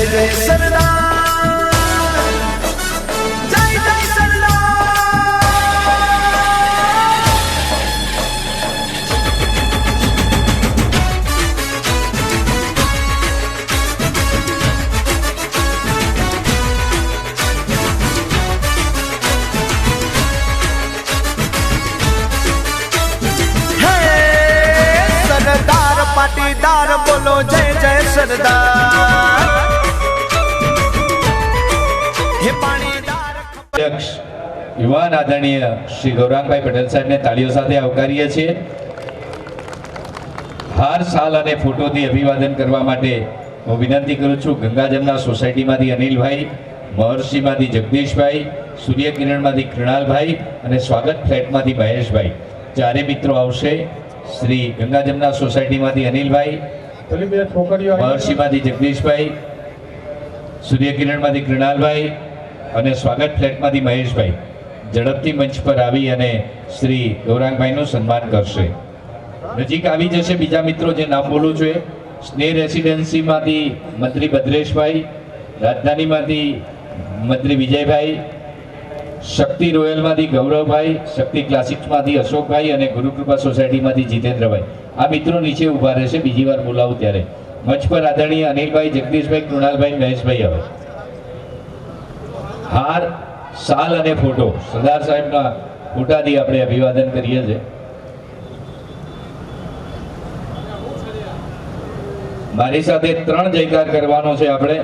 જય સરદાર, જય જય સરદાર. સરદાર પાટીદાર બોલો જય જય સરદાર. હે પાણીદાર અધ્યક્ષ યુવાન આદરણીય શ્રી ગૌરાંગભાઈ પટેલ સાહેબને તાળીઓ સાથે આવકારીએ છીએ. હાર સાલ અને ફોટોથી અભિવાદન કરવા માટે હું વિનંતી કરું છું ગંગા જમના સોસાયટીમાંથી અનિલભાઈ, મહર્ષિમાંથી જગદીશભાઈ, સૂર્યકિરણમાંથી કૃણાલભાઈ અને સ્વાગત ફ્લેટમાંથી મહેશભાઈ. ચારે મિત્રો આવશે. શ્રી ગંગા જમના સોસાયટીમાંથી અનિલભાઈ, મહર્ષિમાંથી જગદીશભાઈ, સૂર્યકિરણમાંથી કૃણાલભાઈ અને સ્વાગત ફ્લેટમાંથી મહેશભાઈ ઝડપથી મંચ પર આવી અને શ્રી ગૌરાંગભાઈનું સન્માન કરશે. નજીક આવી જશે બીજા મિત્રો જે નામ બોલું છું એ સ્નેહ રેસિડેન્સીમાંથી મંત્રી ભદ્રેશભાઈ, રાજધાનીમાંથી મંત્રી વિજયભાઈ, શક્તિ રોયલમાંથી ગૌરવભાઈ, શક્તિ ક્લાસિક્સમાંથી અશોકભાઈ અને ગુરુકૃપા સોસાયટીમાંથી જીતેન્દ્રભાઈ. આ મિત્રો નીચે ઊભા રહેશે બીજી વાર બોલાવું ત્યારે. મંચ પર આદરણીય અનિલભાઈ, જગદીશભાઈ, કૃણાલભાઈ, મહેશભાઈ આવે. હાર સાલ અને ફોટો સરદાર સાહેબના ફોટાથી આપણે અભિવાદન કરીએ છીએ. મારી સાથે 3 જયકાર કરવાનો છે આપણે.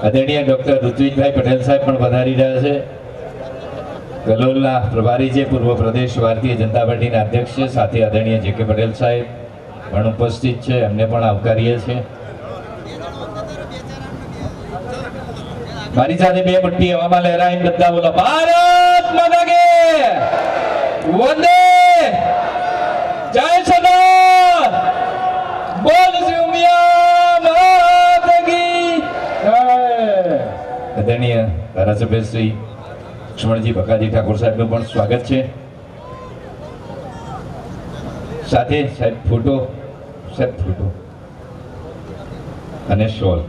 આદરણીય ડોક્ટર ઋત્વિજભાઈ પટેલ સાહેબ પણ વધારી રહ્યા છે. કલોલના પ્રભારી છે, પૂર્વ પ્રદેશ ભારતીય જનતા પાર્ટીના અધ્યક્ષ છે. સાથે આદરણીય જે કે પટેલ સાહેબ પણ ઉપસ્થિત છે, એમને પણ આવકારીએ છીએ. મારી સાથે 2 મુઠ્ઠી હવામાં લહેરાઈને બધા બોલો ભારત માતા કી વંદે જય સરદાર, બોલ શ્રી ઉમિયા માતા કી જય. આદરણીય ધારાસભ્ય શ્રી લક્ષ્મણજી બકાજી ઠાકોર સાહેબનું પણ સ્વાગત છે. સાથે સાહેબ ફોટો અને શોલ.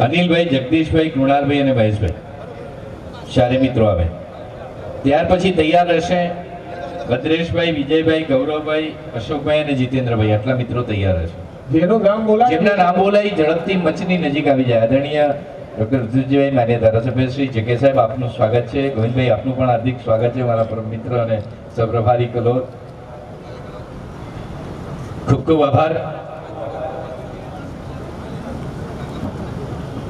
અનિલભાઈ, જગદીશભાઈ, કૃણાલભાઈ અને મહેશભાઈ ચારે મિત્રો આવે. ત્યાર પછી તૈયાર રહેશે ભદ્રેશભાઈ, વિજયભાઈ, ગૌરવભાઈ, અશોકભાઈ અને જીતેન્દ્રભાઈ. આટલા મિત્રો તૈયાર રહેશે. જેમના નામ બોલાય ઝડપથી મંચની નજીક આવી જાય. આદરણીય ડોક્ટર ઋતુજીભાઈ, માન્ય ધારાસભ્ય શ્રી જે કે સાહેબ, આપનું સ્વાગત છે. ગોવિંદભાઈ, આપનું પણ હાર્દિક સ્વાગત છે. મારા પરમ મિત્ર અને સહપ્રભારી કલોલ, ખૂબ ખૂબ આભાર.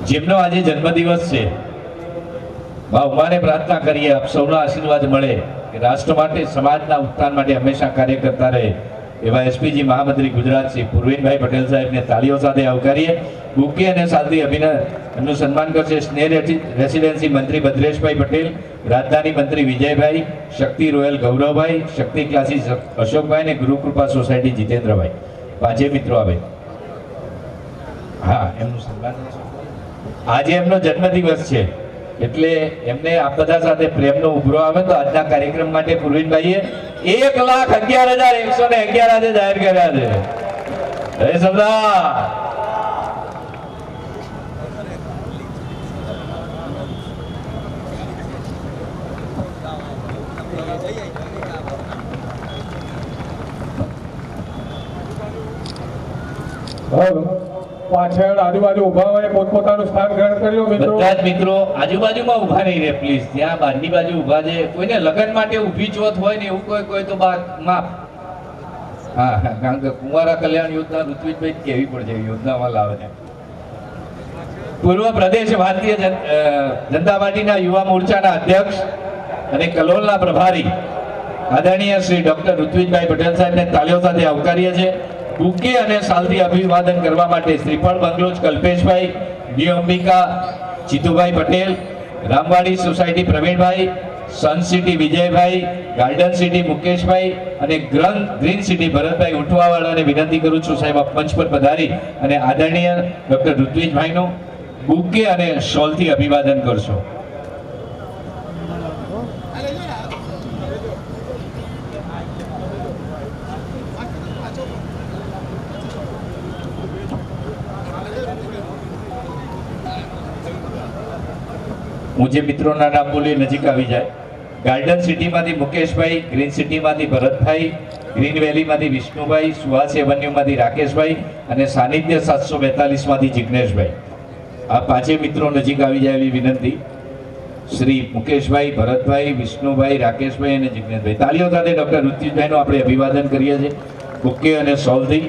જેમનો આજે જન્મદિવસ છે, મા ઉમાને પ્રાર્થના કરીએ આપ સૌના આશીર્વાદ મળે કે રાષ્ટ્ર માટે, સમાજના ઉત્થાન માટે હંમેશા કાર્ય કરતા રહે એવા એસપીજી મહામંત્રી ગુજરાત શ્રી પૂર્વેનભાઈ પટેલ સાહેબને તાળીઓ સાથે આવકારીએ. બુકે અને સાલથી અભિનંદનનું સન્માન કરશે સ્નેહ રેસિડેન્સી મંત્રી ભદ્રેશભાઈ પટેલ, રાજધાની મંત્રી વિજયભાઈ, શક્તિ રોયલ ગૌરવભાઈ, શક્તિ ક્લાસીસ અશોકભાઈ અને ગુરુકૃપા સોસાયટી જીતેન્દ્રભાઈ. 5 મિત્રો આવે. હા, એમનું સન્માન. આજે એમનો જન્મદિવસ છે એટલે એમને આપ બધા સાથે પ્રેમનો ઉભરો આવે તો આજના કાર્યક્રમ માટે પૂર્વિનભાઈએ 1,11,111 આજે જાહેર કર્યા છે. જય સરદાર. પાછળ આજુબાજુ ઉભા હોય પોતપોતાનું સ્થાન ગ્રહણ કર્યું. મિત્રો, બધા જ મિત્રો આજુબાજુમાં ઉભા નહીં રહે પ્લીઝ. ત્યાં બહારની બાજુ ઉભા છે. કોઈને લગ્ન માટે ઊભી ચોથ હોય ને એવું કોઈ તો માફ. હા, કારણ કે કુંવારા કલ્યાણ યોજના ઋત્વિજભાઈ કેવી પડશે યોજનામાં લાવે છે. પૂર્વ પ્રદેશ ભારતીય જનતા પાર્ટીના યુવા મોરચાના અધ્યક્ષ અને કલોલના પ્રભારી આદરણીય શ્રી ડોક્ટર ઋત્વિજભાઈ પટેલ સાહેબને તાળીઓ સાથે આવકારીએ છીએ. બુકે અને સાલથી અભિવાદન કરવા માટે શ્રીફળ બંગલોજ કલ્પેશભાઈ, ન્યુ અંબિકા જીતુભાઈ પટેલ, રામવાડી સોસાયટી પ્રવીણભાઈ, સન સિટી વિજયભાઈ, ગાર્ડન સિટી મુકેશભાઈ અને ગ્રીન સિટી ભરતભાઈ ઉઠવાવાળાને વિનંતી કરું છું સાહેબ આપ મંચ પર પધારી અને આદરણીય ડોક્ટર ઋત્વિજભાઈનું બુકે અને શોલથી અભિવાદન કરશો. હું જે મિત્રોના નામ બોલી નજીક આવી જાય. ગાર્ડન સિટીમાંથી મુકેશભાઈ, ગ્રીન સિટીમાંથી ભરતભાઈ, ગ્રીન વેલીમાંથી વિષ્ણુભાઈ, સુહાસ એવન્યુમાંથી રાકેશભાઈ અને સાનિધ્ય 742માંથી જિગ્નેશભાઈ. આ પાંચે મિત્રો નજીક આવી જાય એવી વિનંતી. શ્રી મુકેશભાઈ, ભરતભાઈ, વિષ્ણુભાઈ, રાકેશભાઈ અને જિગ્નેશભાઈ. તાલીઓ સાથે ડોક્ટર ઋત્વિજભાઈનું આપણે અભિવાદન કરીએ છીએ. બુકે અને સોલથી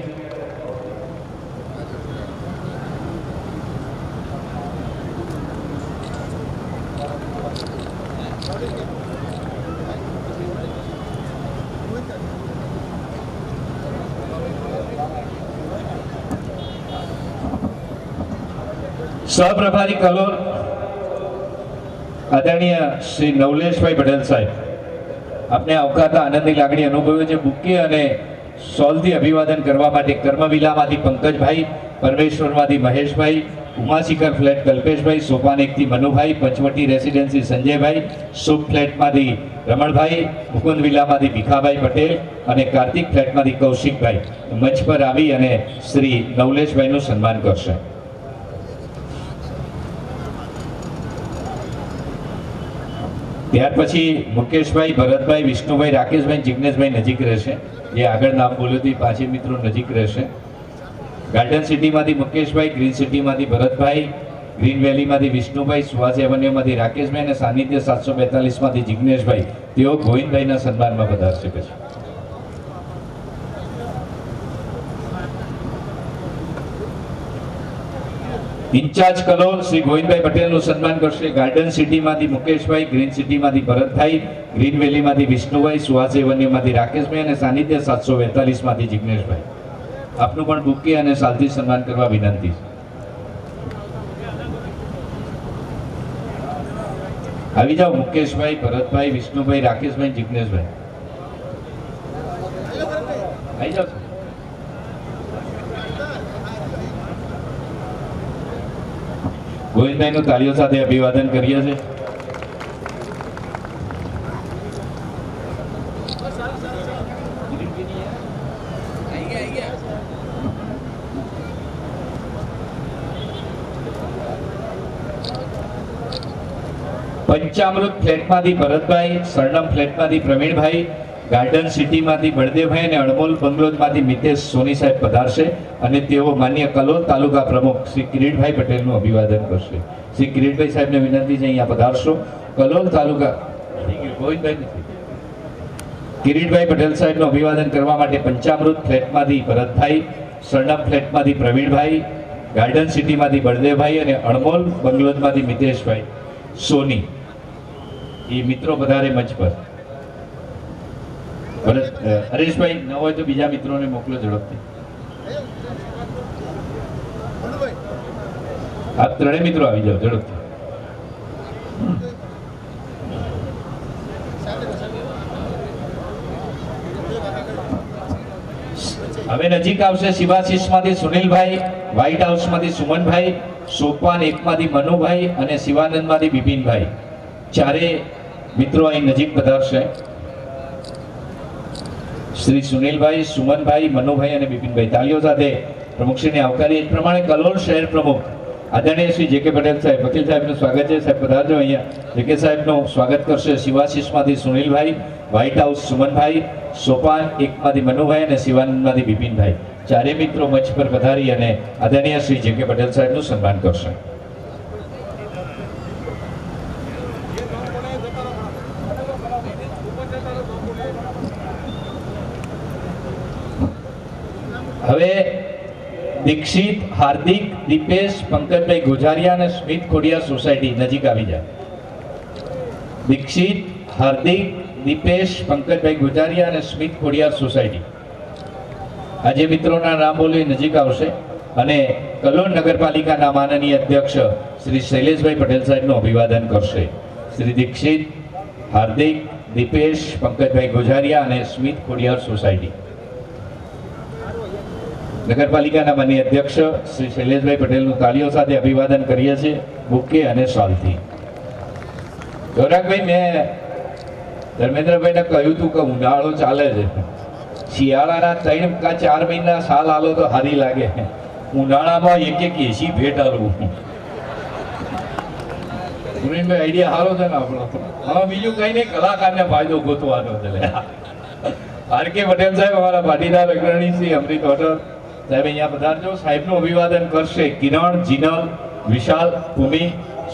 સહપ્રભારી કલોલ આદરણીય શ્રી નવલેશભાઈ પટેલ સાહેબ, આપને આવકારતા આનંદની લાગણી અનુભવે છે. બુકે અને સોલથી અભિવાદન કરવા માટે કર્મવિલામાંથી પંકજભાઈ, પરમેશ્વરમાંથી મહેશભાઈ, ઉમાશિખર ફ્લેટ કલ્પેશભાઈ, સોપાન એકથી મનુભાઈ, પંચવટી રેસિડેન્સી સંજયભાઈ, શુભ ફ્લેટમાંથી રમણભાઈ, મુકુંદ વિલામાંથી ભીખાભાઈ પટેલ અને કાર્તિક ફ્લેટમાંથી કૌશિકભાઈ મંચ પર આવી અને શ્રી નવલેશભાઈનું સન્માન કરશે. ત્યાર પછી મુકેશભાઈ, ભરતભાઈ, વિષ્ણુભાઈ, રાકેશભાઈ, જિગ્નેશભાઈ નજીક રહેશે. જે આગળ નામ બોલ્યું તે પાંચે મિત્રો નજીક રહેશે. ગાર્ડન સિટીમાંથી મુકેશભાઈ, ગ્રીન સિટીમાંથી ભરતભાઈ, ગ્રીન વેલીમાંથી વિષ્ણુભાઈ, સુહાસ એવન્યુમાંથી રાકેશભાઈ અને સાનિધ્ય 742માંથી જિગ્નેશભાઈ, તેઓ ગોવિંદભાઈના સન્માનમાં પધારશે. પછી ઇન્ચાર્જ કલોલ શ્રી ગોવિંદભાઈ પટેલનું સન્માન કરશે. ગાર્ડન સિટીમાંથી મુકેશભાઈ, ગ્રીન સિટીમાંથી ભરતભાઈ, ગ્રીન વેલીમાંથી વિષ્ણુભાઈ, સુહાસ એવન્યુમાંથી રાકેશભાઈ અને સાનિધ્ય 742માંથી જિગ્નેશભાઈ. આપનું પણ બુકે અને સાલથી સન્માન કરવા વિનંતી. આવી જાઓ મુકેશભાઈ, ભરતભાઈ, વિષ્ણુભાઈ, રાકેશભાઈ, જિગ્નેશભાઈ આવી જાઓ. ગોવિંદભાઈનું તાળીઓ સાથે અભિવાદન કરીએ છીએ. પંચામૃત ફ્લેટમાંથી ભરતભાઈ, સરનમ ફ્લેટમાંથી પ્રવીણભાઈ, ગાર્ડન સિટીમાંથી બળદેવભાઈ અને અણમોલ બંગલોઝમાંથી મિતેશ સોની સાહેબ પધારશે અને તેઓ માન્ય કલોલ તાલુકા પ્રમુખ શ્રી કિરીટભાઈ પટેલનું અભિવાદન કરશે. શ્રી કિરીટભાઈ સાહેબને વિનંતી છે અહીંયા પધારશો. કલોલ તાલુકા કિરીટભાઈ પટેલ સાહેબનું અભિવાદન કરવા માટે પંચામૃત ફ્લેટમાંથી ભરતભાઈ, સરનમ ફ્લેટમાંથી પ્રવીણભાઈ, ગાર્ડન સિટીમાંથી બળદેવભાઈ અને અણમોલ બંગલોઝમાંથી મિતેશભાઈ સોની એ મિત્રો પધારે મંચ પર. હરેશભાઈ ન હોય તો બીજા મિત્રોને મોકલો ઝડપથી. આપ ત્રણેય મિત્રો આવી જાઓ ઝડપથી. હવે નજીક આવશે શિવાશીષમાંથી સુનિલભાઈ, વ્હાઇટ હાઉસમાંથી સુમનભાઈ, સોપાન એકમાંથી મનુભાઈ અને શિવાનંદમાંથી બિપિનભાઈ. ચારે મિત્રો અહીં નજીક પધારશે. શ્રી સુનિલભાઈ, સુમનભાઈ, મનુભાઈ અને બિપિનભાઈ. તાલીઓ સાથે પ્રમુખશ્રીને આવકારી. એ પ્રમાણે કલોલ શહેર પ્રમુખ આદરણીય શ્રી જે કે પટેલ સાહેબ, વકીલ સાહેબનું સ્વાગત છે. સાહેબ પધારજો અહીંયા. જે કે સાહેબનું સ્વાગત કરશે શિવાશીષમાંથી સુનિલભાઈ, વ્હાઇટ હાઉસ સુમનભાઈ, સોપાન એકમાંથી મનુભાઈ અને શિવાનંદમાંથી બિપિનભાઈ. ચારે મિત્રો મંચ પર પધારી અને આદરણીય શ્રી જે કે પટેલ સાહેબનું સન્માન કરશે. હવે દીક્ષિત, હાર્દિક, દીપેશ, પંકજભાઈ ગોજારિયા અને સ્મિત ખોડિયાર સોસાયટી નજીક આવી જાય. દીક્ષિત, હાર્દિક, દીપેશ, પંકજભાઈ ગોજારિયા અને સ્મિત ખોડિયાર સોસાયટી. આજે મિત્રોના નામ બોલી નજીક આવશે અને કલોલ નગરપાલિકાના માનનીય અધ્યક્ષ શ્રી શૈલેષભાઈ પટેલ સાહેબનું અભિવાદન કરશે. શ્રી દીક્ષિત, હાર્દિક, દીપેશ, પંકજભાઈ ગોજારિયા અને સ્મિત ખોડિયાર સોસાયટી. નગરપાલિકાના માનનીય અધ્યક્ષ શ્રી શૈલેષભાઈ પટેલનું તાળીઓ સાથે અભિવાદન કરીએ છીએ બુકે અને શાલથી. ગૌરાંગભાઈ, મેં ધર્મેન્દ્રભાઈને કહ્યું હતું કે ઉનાળો ચાલે છે, શિયાળાના 3 કે 4 મહિના સાલ આલો તો સારી લાગે, ઉનાળામાં એક એસી ભેટ આલવું સુરેશભાઈ આઈડિયા સારો છે ને આપણો. હવે બીજું કઈ નહીં, કલાકારને ફાયદો ગોતવાનો છે લે. આર.કે. પટેલ સાહેબ અમારા પાટીદાર અગ્રણી શ્રી અમૃત હોટલ સાહેબ અહીંયા પધારજો. સાહેબનું અભિવાદન કરશે કિરણ, જીનલ, વિશાલ, ભૂમિ,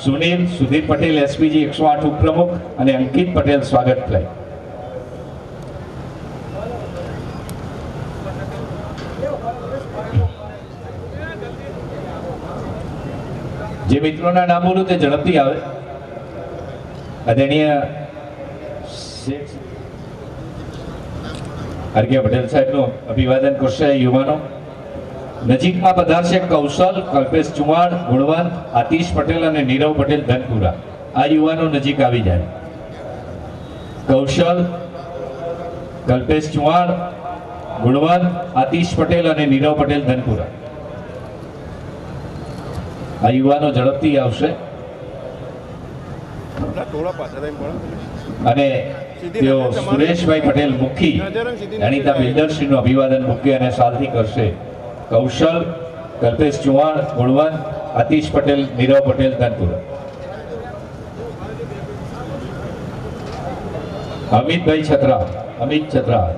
સુનિલ, સુધીર પટેલ એસપીજી 108 ઉપપ્રમુખ અને અંકિત પટેલ સ્વાગત ફ્લાઇટ. જે મિત્રોના નામ બોલું તે ઝડપથી આવે. આદરણીય આર.કે. પટેલ સાહેબનું અભિવાદન કરશે યુવાનો. નજીકમાં પધારશે કૌશલ, કલ્પેશ ચુમાણ, ગુણવંત, આતિશ પટેલ અને નીરવ પટેલ ધનપુરા. આ યુવાનો નજીક આવી જાય. કૌશલ, કલ્પેશ ચુમાણ, ગુણવંત, આતિશ પટેલ અને નીરવ પટેલ ધનપુરા. આ યુવાનો ઝડપથી આવશે અને તેઓ સુરેશભાઈ પટેલ મુખી જાણીતા બિલ્ડરશ્રીનું અભિવાદન મુખ્ય અને સાલથી કરશે. કૌશલ, કલ્પેશ ચુહાણ, ગુણવંત, આતિશ પટેલ, નીરવ પટેલ ધનપુરા. અમિતભાઈ છત્રા, અમિત છત્રા.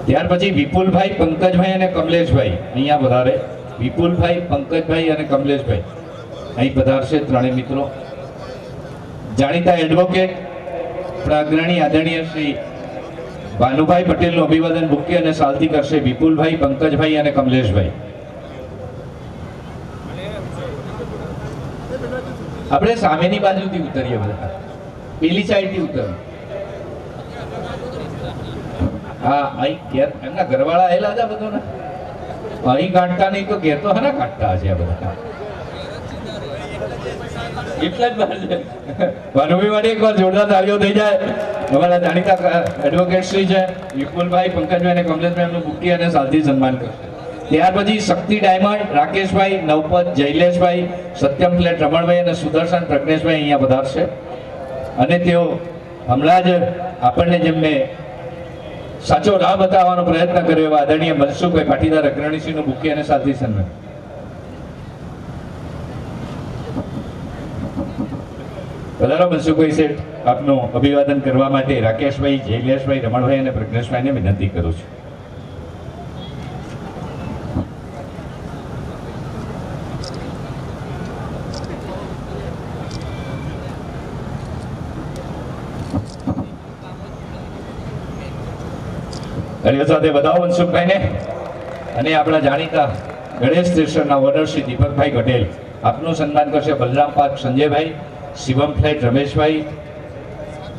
ત્યાર પછી વિપુલભાઈ, પંકજભાઈ અને કમલેશભાઈ અહીંયા પધારે. વિપુલભાઈ, પંકજભાઈ અને કમલેશભાઈ અહીં પધારશે ત્રણેય મિત્રો. જાણીતા એડવોકેટ આપણા અગ્રણી આદરણીય શ્રી ભાનુભાઈ પટેલનું અભિવાદન મુખ્ય અને સાલથી કરશે વિપુલભાઈ, પંકજભાઈ અને કમલેશભાઈ. આપણે સામેની બાજુથી ઉતરીએ બધા, પેલી સાઈડથી ઉતરીએ. હા, અહીં ઘેર એમના ઘરવાળા આવેલા હતા બધો ને, અહીં કાઢતા નહીં તો ઘેર તો હના કાઢતા હશે આ બધા. એટલા જ બહાર છે. ભાનુભાઈ માટે એકવાર જોરદાર તાળીઓ થઈ જાય. અમારા જાણીતા એડવોકેટ શ્રી છે વિપુલભાઈ, પંકજભાઈ અને કમલેશભાઈ એમનું બુકી અને સાલથી સન્માન કરશે. ત્યાર પછી શક્તિ ડાયમંડ, રાકેશભાઈ, નવપત, જૈલેશભાઈ, સત્યમ ફ્લેટ, રમણભાઈ અને સુદર્શન પ્રજ્ઞેશભાઈ અહીંયા પધારશે. અને તેઓ હમણાં જ આપણને જેમને સાચો રાહ બતાવવાનો પ્રયત્ન કર્યો એવા આદરણીય મનસુખભાઈ પાટીદાર અગ્રણીશ્રીનું બુકી અને સાલથી સન્માન. પધારો મનસુખભાઈ શેઠ, આપનું અભિવાદન કરવા માટે રાકેશભાઈ, જૈલેશભાઈ, રમણભાઈ અને પ્રજ્ઞેશભાઈને વિનંતી કરું છું. તાળીઓ સાથે વધાવો મનસુખભાઈને. અને આપણા જાણીતા ગણેશ સ્ટેશનના ઓનર શ્રી દીપકભાઈ પટેલ આપનું સન્માન કરશે. બલરામ પાર્ક સંજયભાઈ, શિવમ ફ્લેટ રમેશભાઈ,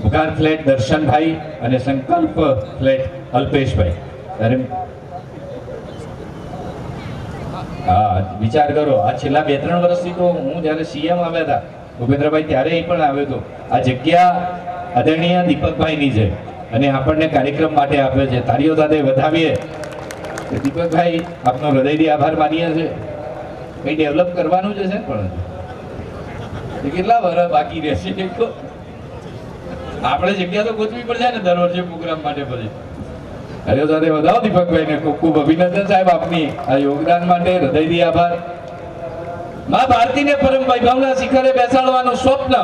મુગાર ફ્લેટ દર્શનભાઈ અને સંકલ્પ ફ્લેટ અલ્પેશભાઈ. હા, વિચાર કરો, આ છેલ્લા 2-3 વર્ષથી તો હું જ્યારે સીએમ આવ્યા હતા ભૂપેન્દ્રભાઈ ત્યારે અહીં પણ આવ્યો હતો. આ જગ્યા આદરણીય દીપકભાઈની છે અને આપણને કાર્યક્રમ માટે આપ્યો છે. તાળીઓ સાથે વધાવીએ. દીપકભાઈ આપનો હૃદયથી આભાર માનીએ છીએ. કંઈ ડેવલપ કરવાનું જ છે પણ કેટલા વર્ષ બાકી રહેશે. આપણે જગ્યા તો ગોતવી પડશે ને દર વર્ષે પ્રોગ્રામ માટે. પછી તાળીઓ સાથે વધાવો દીપકભાઈને. ખૂબ ખૂબ અભિનંદન સાહેબ આપની આ યોગદાન માટે. હૃદયથી આભાર. મા ભારતીને પરમ વૈભવના શિખરે બેસાડવાનું સ્વપ્ન,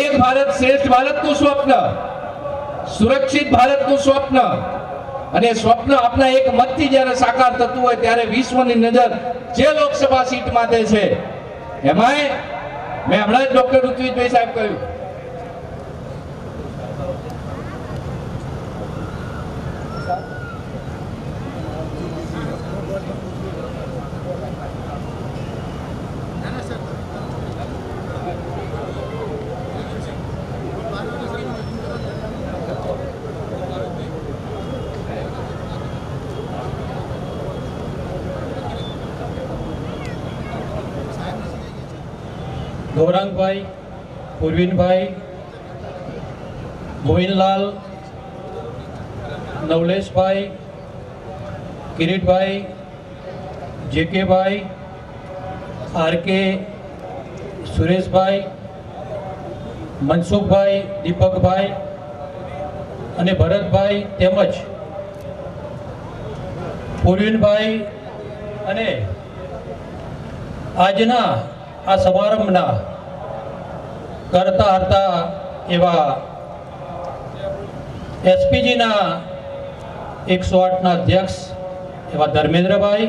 એક ભારત શ્રેષ્ઠ ભારતનું સ્વપ્ન, સુરક્ષિત ભારતનું સ્વપ્ન, અને સ્વપ્ન આપના એક મતથી જ્યારે સાકાર થતું હોય ત્યારે વિશ્વની નજર જે લોકસભા સીટ માટે છે એમાંય મેં હમણાં જ ડોક્ટર ઋત્વિજભાઈ સાહેબ કહ્યું ગૌરાંગભાઈ, પૂર્વિનભાઈ, મોહિનલાલ, નવલેશભાઈ, કિરીટભાઈ, જેકેભાઈ, આર.કે., સુરેશભાઈ, મનસુખભાઈ, દીપકભાઈ અને ભરતભાઈ તેમજ પૂર્વિનભાઈ અને આજના આ સમારંભના કરતા હતા એવા એસપીજીના 108ના અધ્યક્ષ એવા ધર્મેન્દ્રભાઈ,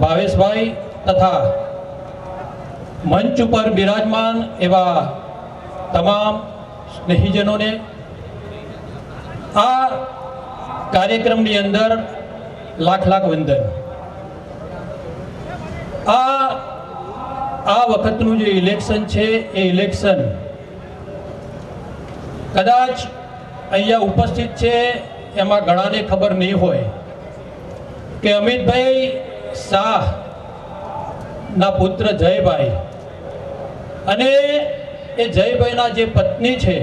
ભાવેશભાઈ તથા મંચ ઉપર બિરાજમાન એવા તમામ સ્નેહીજનોને આ કાર્યક્રમની અંદર લાખ લાખ વંદન. આ વખતનું જે ઇલેક્શન છે એ ઇલેક્શન કદાચ અહીંયા ઉપસ્થિત છે એમાં ઘણાને ખબર નહીં હોય કે અમિતભાઈ શાહ ના પુત્ર જયભાઈ અને એ જયભાઈના જે પત્ની છે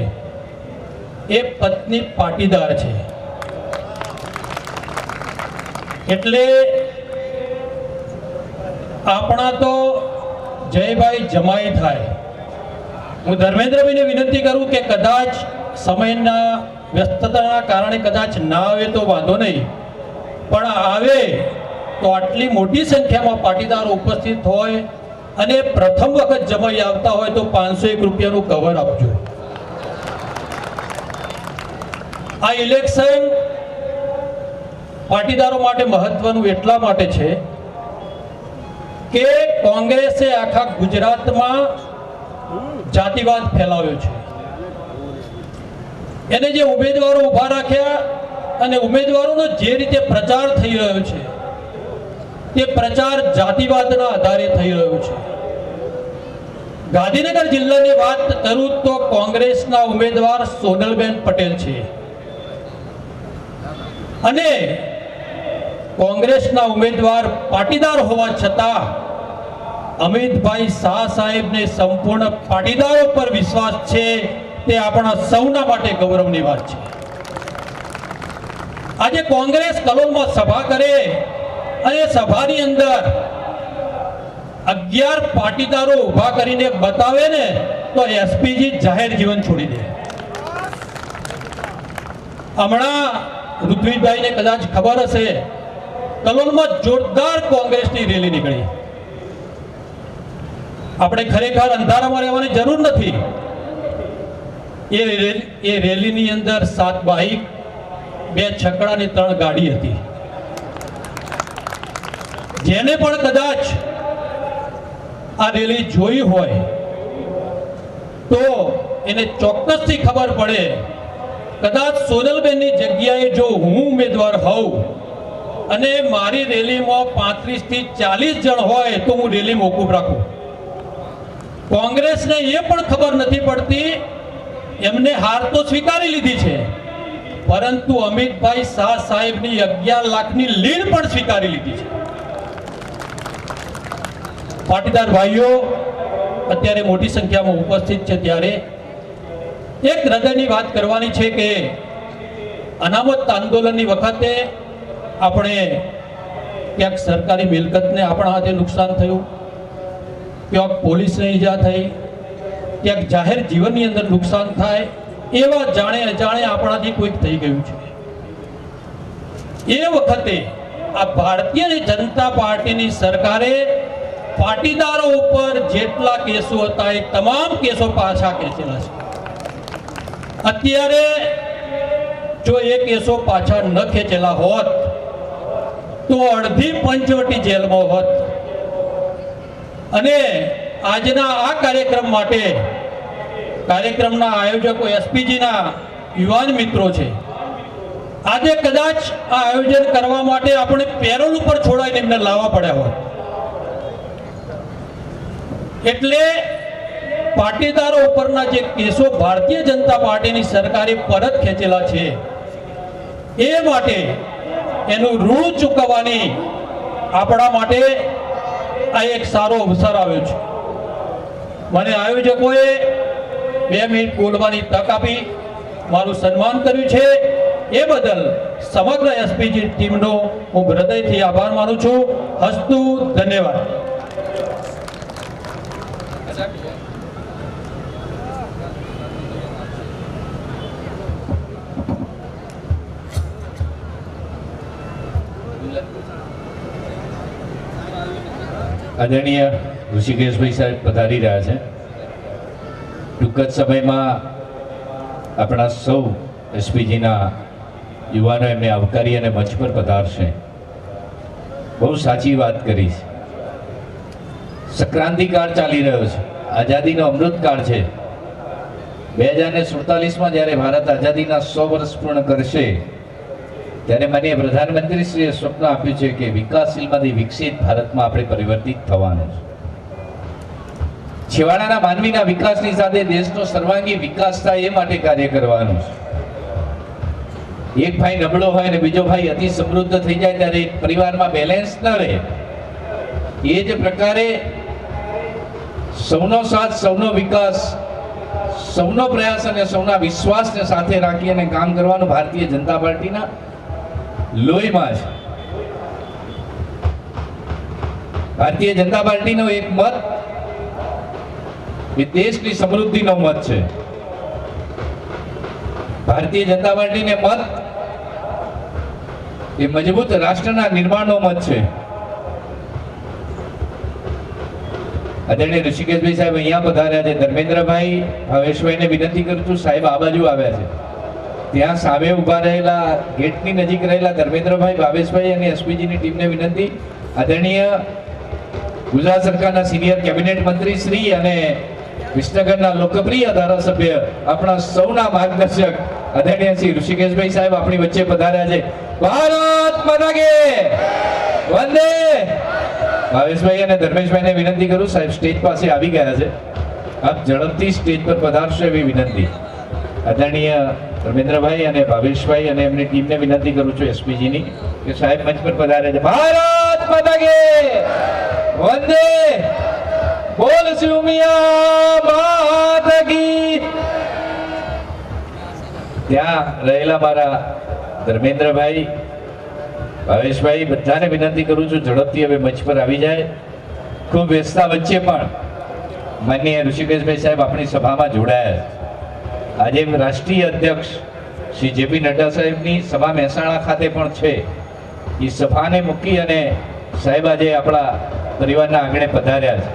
એ પત્ની પાટીદાર છે. એટલે આપણા તો જયભાઈ જમાઈ થાય. હું ધર્મેન્દ્રભાઈને વિનંતી કરું કે કદાચ સમયના વ્યસ્તતાના કારણે કદાચ ના આવે તો વાંધો નહીં, પણ આવે તો આટલી મોટી સંખ્યામાં પાટીદારો ઉપસ્થિત હોય અને પ્રથમ વખત જમાઈ આવતા હોય તો 501 રૂપિયાનું કવર આપજો. આ ઇલેક્શન પાટીદારો માટે મહત્વનું એટલા માટે છે કે કોંગ્રેસે આખા ગુજરાતમાં જાતિવાદ ફેલાવ્યો છે. એને જે ઉમેદવારો ઊભા રાખ્યા અને ઉમેદવારોનો જે રીતે પ્રચાર થઈ રહ્યો છે તે પ્રચાર જાતિવાદના આધારે થઈ રહ્યો છે. ગાંધીનગર જિલ્લાની વાત કરું તો કોંગ્રેસના ઉમેદવાર સોનલબેન પટેલ છે અને કોંગ્રેસના ઉમેદવાર પાટીદાર હોવા છતાં અમિતભાઈ શાહ સાહેબને સંપૂર્ણ પાટીદારો પર વિશ્વાસ છે. તે આપણા સૌના માટે ગૌરવની વાત છે. આજે કોંગ્રેસ કલોલમાં સભા કરે અને સભાની અંદર 11 પાટીદારો ઊભા કરીને બતાવે ને તો એસપીજી જાહેર જીવન છોડી દે. હમણાં ઋત્વિજભાઈને કદાચ ખબર હશે, કલોલમાં જોરદાર કોંગ્રેસની રેલી નીકળી. આપણે ખરેખર અંધારામાં રહેવાની જરૂર નથી. એ રેલીની અંદર 7 બાઇક, 2 છકડા અને 3 ગાડી હતી. જેને પણ કદાચ આ રેલી જોઈ હોય તો એને ચોક્કસથી ખબર પડે, કદાચ સોનલબેનની જગ્યાએ જો હું ઉમેદવાર હોઉં અને મારી રેલીમાં 35 થી 40 જણ હોય તો હું રેલી મોકૂફ રાખું. કોંગ્રેસને એ પણ ખબર નથી પડતી, એમને હાર તો સ્વીકારી લીધી છે, પરંતુ અમિતભાઈ શાહ સાહેબની 11 લાખની લીડ પણ સ્વીકારી લીધી છે. પાટીદાર ભાઈઓ અત્યારે મોટી સંખ્યામાં ઉપસ્થિત છે, ત્યારે એક હૃદયની વાત કરવાની છે કે અનામત આંદોલનની વખતે આપણે ક્યાંક સરકારી મિલકતને આપણા હાથે નુકસાન થયું, ક્યાંક પોલીસને ઈજા થઈ, ક્યાંક જાહેર જીવનની અંદર નુકસાન થાય, એવા જાણે અજાણે આપણાથી કોઈક થઈ ગયું છે. એ વખતે આ ભારતીય જનતા પાર્ટીની સરકારે પાટીદારો ઉપર જેટલા કેસો હતા એ તમામ કેસો પાછા ખેંચેલા છે. અત્યારે જો એ કેસો પાછા ન ખેંચેલા હોત તો અડધી પંચવટી જેલમાં હોત. અને આજના આ કાર્યક્રમ માટે કાર્યક્રમના આયોજકો એસપીજીના યુવાન મિત્રો છે. આજે કદાચ આ આયોજન કરવા માટે આપણે પેરોલ ઉપર છોડાઈને એમને લાવવા પડ્યા હોત. એટલે પાટીદારો ઉપરના જે કેસો ભારતીય જનતા પાર્ટીની સરકારે પરત ખેંચેલા છે એ માટે એનું ઋણ ચૂકવવાની આપણા માટે આ એક સારો અવસર આવ્યો છે. મને આયોજકોએ 2 મિનિટ બોલવાની તક આપી, મારું સન્માન કર્યું છે, એ બદલ સમગ્ર એસપીજી ટીમનો હું હૃદયથી આભાર માનું છું. હસ્તુ ધન્યવાદ. આદરણીય ઋષિકેશભાઈ સાહેબ પધારી રહ્યા છે. ટૂંક જ સમયમાં આપણા સૌ એસપીજીના યુવાનો એમને આવકારી અને મંચ પર પધારશે. બહુ સાચી વાત કરી છે. સંક્રાંતિકાળ ચાલી રહ્યો છે, આઝાદીનો અમૃતકાળ છે. 2047માં જ્યારે ભારત આઝાદીના 100 વર્ષ પૂર્ણ કરશે ત્યારે માનનીય પ્રધાનમંત્રીશ્રીએ સ્વપ્ન આપ્યું છે કે વિકાસશીલમાંથી વિકસિત ભારતમાં આપણે પરિવર્તિત થવાનું છે. છેવાડાના માનવીના વિકાસની સાથે દેશનો સર્વાંગી વિકાસ થાય એ માટે કાર્ય કરવાનું છે. એક ભાઈ નબળો હોય અને બીજો ભાઈ અતિ સમૃદ્ધ થઈ જાય ત્યારે પરિવારમાં બેલેન્સ ન રહે. એ જ પ્રકારે સૌનો સાથ, સૌનો વિકાસ, સૌનો પ્રયાસ અને સૌના વિશ્વાસને સાથે રાખી અને કામ કરવાનું ભારતીય જનતા પાર્ટીના લોહીમાં છે. ભારતીય જનતા પાર્ટીનો એક મત એ દેશની સમૃદ્ધિનો મત છે. ભારતીય જનતા પાર્ટીને મત એ મજબૂત રાષ્ટ્રના નિર્માણનો મત છે. આદરણીય ઋષિકેશભાઈ સાહેબ અહીંયા પધાર્યા છે. ધર્મેન્દ્રભાઈ ભાવેશભાઈને વિનંતી કરું છું, સાહેબ આ બાજુ આવ્યા છે. ત્યાં સામે ઉભા રહેલા ગેટની નજીક રહેલા ધર્મેન્દ્રભાઈ, ભાવેશભાઈ અને એસપીજીની ટીમને વિનંતી. આદરણીય ગુજરાત સરકારના સિનિયર કેબિનેટ મંત્રી શ્રી અને વિસનગરના લોકપ્રિય ધારાસભ્ય આપણા સૌના માર્ગદર્શક આદરણીય શ્રી ઋષિકેશભાઈ સાહેબ આપણી વચ્ચે પધાર્યા છે. ભારત માતા કી વંદે. ભાવેશભાઈ અને ધર્મેશભાઈને વિનંતી કરું, સાહેબ સ્ટેજ પાસે આવી ગયા છે, આપ ઝડપથી સ્ટેજ પર પધારશો એવી વિનંતી. આદરણીય ધર્મેન્દ્રભાઈ અને ભાવેશભાઈ અને એમની ટીમને વિનંતી કરું છું એસપીજીની કે સાહેબ મંચ પર પધાર્યા છે. ભારત માતા કી વંદે. બોલ શિવ મિયા માતા કી. ત્યાં રહેલા મારા ધર્મેન્દ્રભાઈ, ભાવેશભાઈ બધાને વિનંતી કરું છું ઝડપથી હવે મંચ પર આવી જાય. ખૂબ વ્યસ્તતા વચ્ચે પણ માનનીય ઋષિકેશભાઈ સાહેબ આપણી સભામાં જોડાયા. આજે રાષ્ટ્રીય અધ્યક્ષ શ્રી જેપી નડ્ડા સાહેબની સભા મહેસાણા ખાતે પણ છે. એ સભાને મૂકી અને સાહેબ આજે આપણા પરિવારના આંગણે પધાર્યા છે.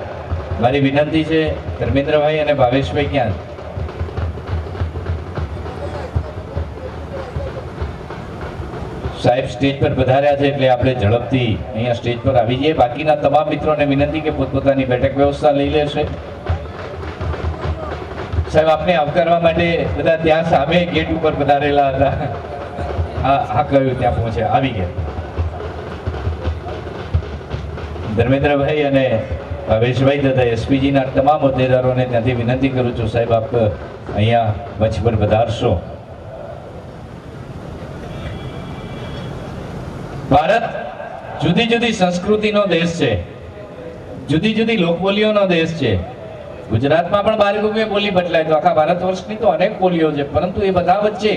મારી વિનંતી છે, ધર્મેન્દ્રભાઈ અને ભાવેશભાઈ ક્યાં છે? સાહેબ સ્ટેજ પર પધાર્યા છે એટલે આપણે ઝડપથી અહીંયા સ્ટેજ પર આવી જઈએ. બાકીના તમામ મિત્રોને વિનંતી કે પોતપોતાની બેઠક વ્યવસ્થા લઈ લેશે. સાહેબ આપને આવકારવા માટે બધા ત્યાં સામે ગેટ ઉપર પધારેલા હતા. હા કહ્યું ત્યાં પહોંચ્યા, આવી ગયા. ધર્મેન્દ્રભાઈ અને ભાવેશભાઈ તથા એસપીજીના તમામ હોદ્દેદારોને ત્યાંથી વિનંતી કરું છું, સાહેબ આપ અહીંયા મંચ પર પધારશો. ભારત જુદી જુદી સંસ્કૃતિનો દેશ છે, જુદી જુદી લોકબોલીઓનો દેશ છે. ગુજરાતમાં પણ બારગુમે બોલી બદલાય તો આખા ભારત વર્ષની તો અનેક બોલીઓ છે, પરંતુ એ બધા વચ્ચે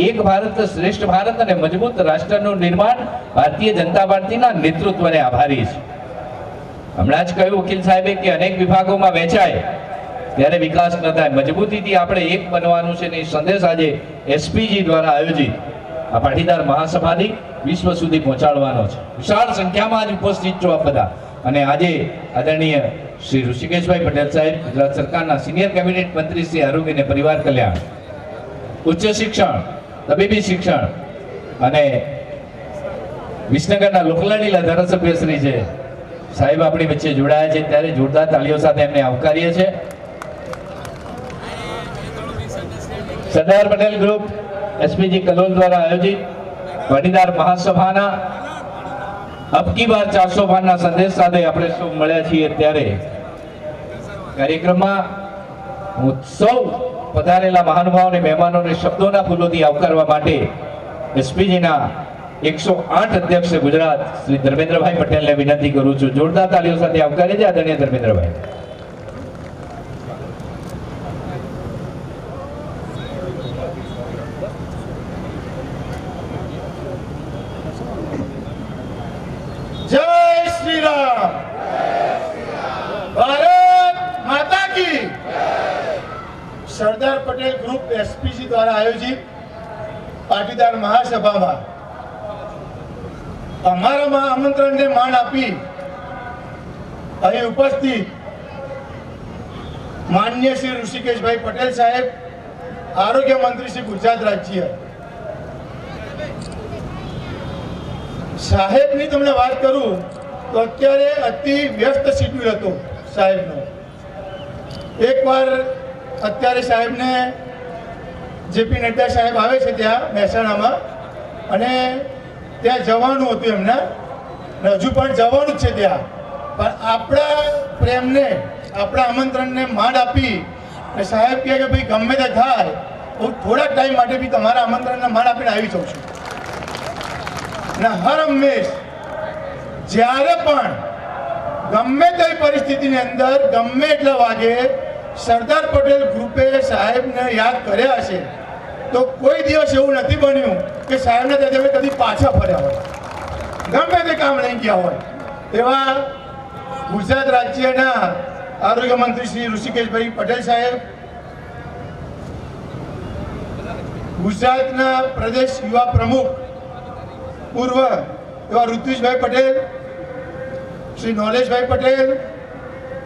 એક ભારત શ્રેષ્ઠ ભારત અને મજબૂત રાષ્ટ્રનું નિર્માણ ભારતીય જનતા પાર્ટીના નેતૃત્વને આભારી છે. હમણાં જ કહ્યું વકીલ સાહેબે કે અનેક વિભાગોમાં વહેંચાય ત્યારે વિકાસ ન થાય. મજબૂતીથી આપણે એક બનવાનું છે ને એ સંદેશ આજે એસપીજી દ્વારા આયોજિત આ પાટીદાર મહાસભાની વિશ્વ સુધી પહોંચાડવાનો છે. વિશાળ સંખ્યામાં જ ઉપસ્થિત છો આપ બધા. અને આજે આદરણીય શ્રી ઋષિકેશભાઈ પટેલ સાહેબ, ગુજરાત સરકારના સિનિયર કેબિનેટ મંત્રી શ્રી આરોગ્ય અને પરિવાર કલ્યાણ, ઉચ્ચ શિક્ષણ, તબીબી શિક્ષણ અને વિસનગરના લોકલાડીલા ધારાસભ્ય શ્રી છે સાહેબ આપણી વચ્ચે જોડાયા છે. ત્યારે જોરદાર તાળીઓ સાથે એમને આવકારીએ છે. સરદાર પટેલ ગ્રુપ એસપીજી કલોલ દ્વારા આયોજિત પાટીદાર મહાસભાના અબકી બાર 400 પારના સંદેશ સાથે આપણે સૌ મળ્યા છીએ. ત્યારે કાર્યક્રમમાં હું સૌ પધારેલા મહાનુભાવોને મહેમાનોને શબ્દોના ફૂલોથી આવકારવા માટે એસપીજીના 108 અધ્યક્ષ ગુજરાત શ્રી ધર્મેન્દ્રભાઈ પટેલને વિનંતી કરું છું. જોરદાર તાળીઓ સાથે આવકારે છે આદરણીય ધર્મેન્દ્રભાઈ. જય શ્રી રામ. ભારત માતા કી. સરદાર પટેલ ગ્રુપ એસપીજી દ્વારા આયોજિત પાટીદાર મહાસભામાં અમારામાં આમંત્રણને માન આપી અહીં ઉપસ્થિત માન્ય શ્રી ઋષિકેશભાઈ પટેલ સાહેબ, આરોગ્ય મંત્રી શ્રી ગુજરાત રાજ્ય સાહેબની તમને વાત કરું તો અત્યારે અતિ વ્યસ્ત શિડ્યુલ હતો સાહેબનો. એકવાર અત્યારે સાહેબને જેપી નડ્ડા સાહેબ આવે છે ત્યાં મહેસાણામાં, અને ત્યાં જવાનું હતું એમને, હજુ પણ જવાનું જ છે ત્યાં. પણ આપણા પ્રેમને, આપણા આમંત્રણને માંડ આપી અને સાહેબ કહે કે ભાઈ ગમે તે થાય હું થોડાક ટાઈમ માટે બી તમારા આમંત્રણને માંડ આપીને આવી જાઉં છું. અને હર હંમેશ જ્યારે પણ ગમે તે પરિસ્થિતિની અંદર ગમે એટલા વાગે સરદાર પટેલ ગ્રુપે સાહેબને યાદ કર્યા હશે તો કોઈ દિવસ એવું નથી બન્યું કે સાહેબને ત્યાં કદી પાછા ફર્યા હોય, ગમે તે કામ લઈ ગયા હોય. એવા ગુજરાત રાજ્યના આરોગ્ય મંત્રી શ્રી ઋષિકેશભાઈ પટેલ સાહેબ, ગુજરાતના પ્રદેશ યુવા પ્રમુખ પૂર્વ એવા ઋત્વિજભાઈ પટેલ, શ્રી નોલેશભાઈ પટેલ,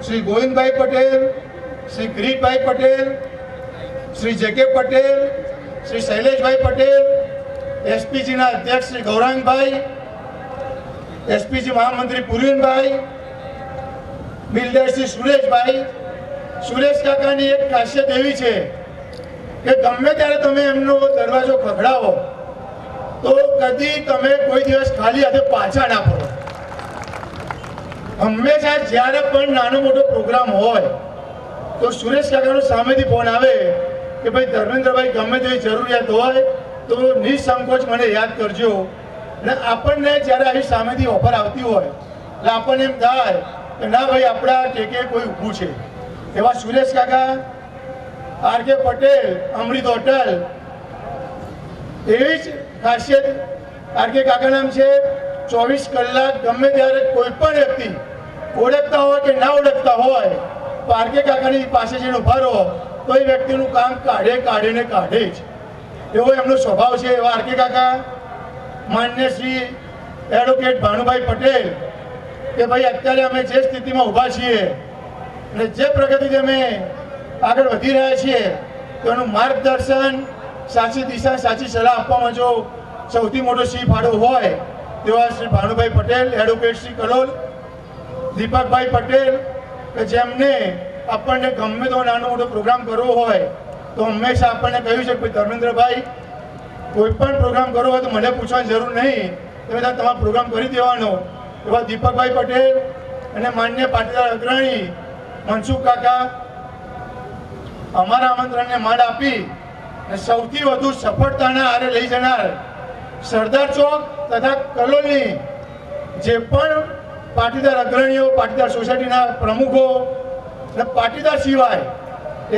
શ્રી ગોવિંદભાઈ પટેલ, શ્રી કિરીટભાઈ પટેલ, શ્રી જે કે પટેલ, શ્રી શૈલેષભાઈ પટેલ, એસપીજીના અધ્યક્ષ શ્રી ગૌરાંગભાઈ, એસપીજી મહામંત્રી પુરીનભાઈ, બિલ્ડર શ્રી સુરેશભાઈ. સુરેશ કાકાની એક ખાસિયત એવી છે કે ગમે ત્યારે તમે એમનો દરવાજો ખખડાવો તો કદી તમે કોઈ દિવસ ખાલી હાથે પાછા ના પડો. હંમેશા જ્યારે પણ નાનો મોટો પ્રોગ્રામ હોય તો સુરેશ કાકાનો સામેથી ફોન આવે કે ભાઈ ધર્મેન્દ્રભાઈ ગમે તેવી જરૂરિયાત હોય તો નિસંકોચ મને યાદ કરજો. અને આપણને જ્યારે આવી સામેથી ઓફર આવતી હોય એટલે આપણને એમ થાય કે ના ભાઈ આપણા ટેકે કોઈ ઊભું છે. એવા સુરેશ કાકા, આર કે પટેલ, અમૃત હોટલ, એવી જ ખાસિયત આર કે કાકા નામ છે. 24 કલાક ગમે ત્યારે કોઈ પણ વ્યક્તિ ઓળખતા હોય કે ના ઓળખતા હોય તો આર કે કાકાની પાસે જઈને ઉભા રહો તો એ વ્યક્તિનું કામ કાઢે જ. એવો એમનો સ્વભાવ છે. એવા આર કે કાકા, માન્ય શ્રી એડવોકેટ ભાનુભાઈ પટેલ કે ભાઈ અત્યારે અમે જે સ્થિતિમાં ઊભા છીએ અને જે પ્રગતિથી અમે આગળ વધી રહ્યા છીએ તો એનું માર્ગદર્શન, સાચી દિશા, સાચી સલાહ આપવામાં જો સૌથી મોટો સિંહ ફાળો હોય તેવા શ્રી ભાનુભાઈ પટેલ, એડવોકેટ શ્રી કલોલ, દીપકભાઈ પટેલ કે જેમને આપણને ગમે તો નાનો મોટો પ્રોગ્રામ કરવો હોય તો હંમેશા આપણને કહ્યું છે કે ધર્મેન્દ્રભાઈ કોઈ પણ પ્રોગ્રામ કરવો હોય તો મને પૂછવાની જરૂર નહીં, તમે તમારો પ્રોગ્રામ કરી દેવાનો. એવા દીપકભાઈ પટેલ અને માન્ય પાટીદાર અગ્રણી મનસુખ કાકા અમારા આમંત્રણને માંડ આપી અને સૌથી વધુ સફળતાના આરે લઈ જનાર સરદાર ચોક તથા કલોલની જે પણ પાટીદાર અગ્રણીઓ, પાટીદાર સોસાયટીના પ્રમુખો અને પાટીદાર સિવાય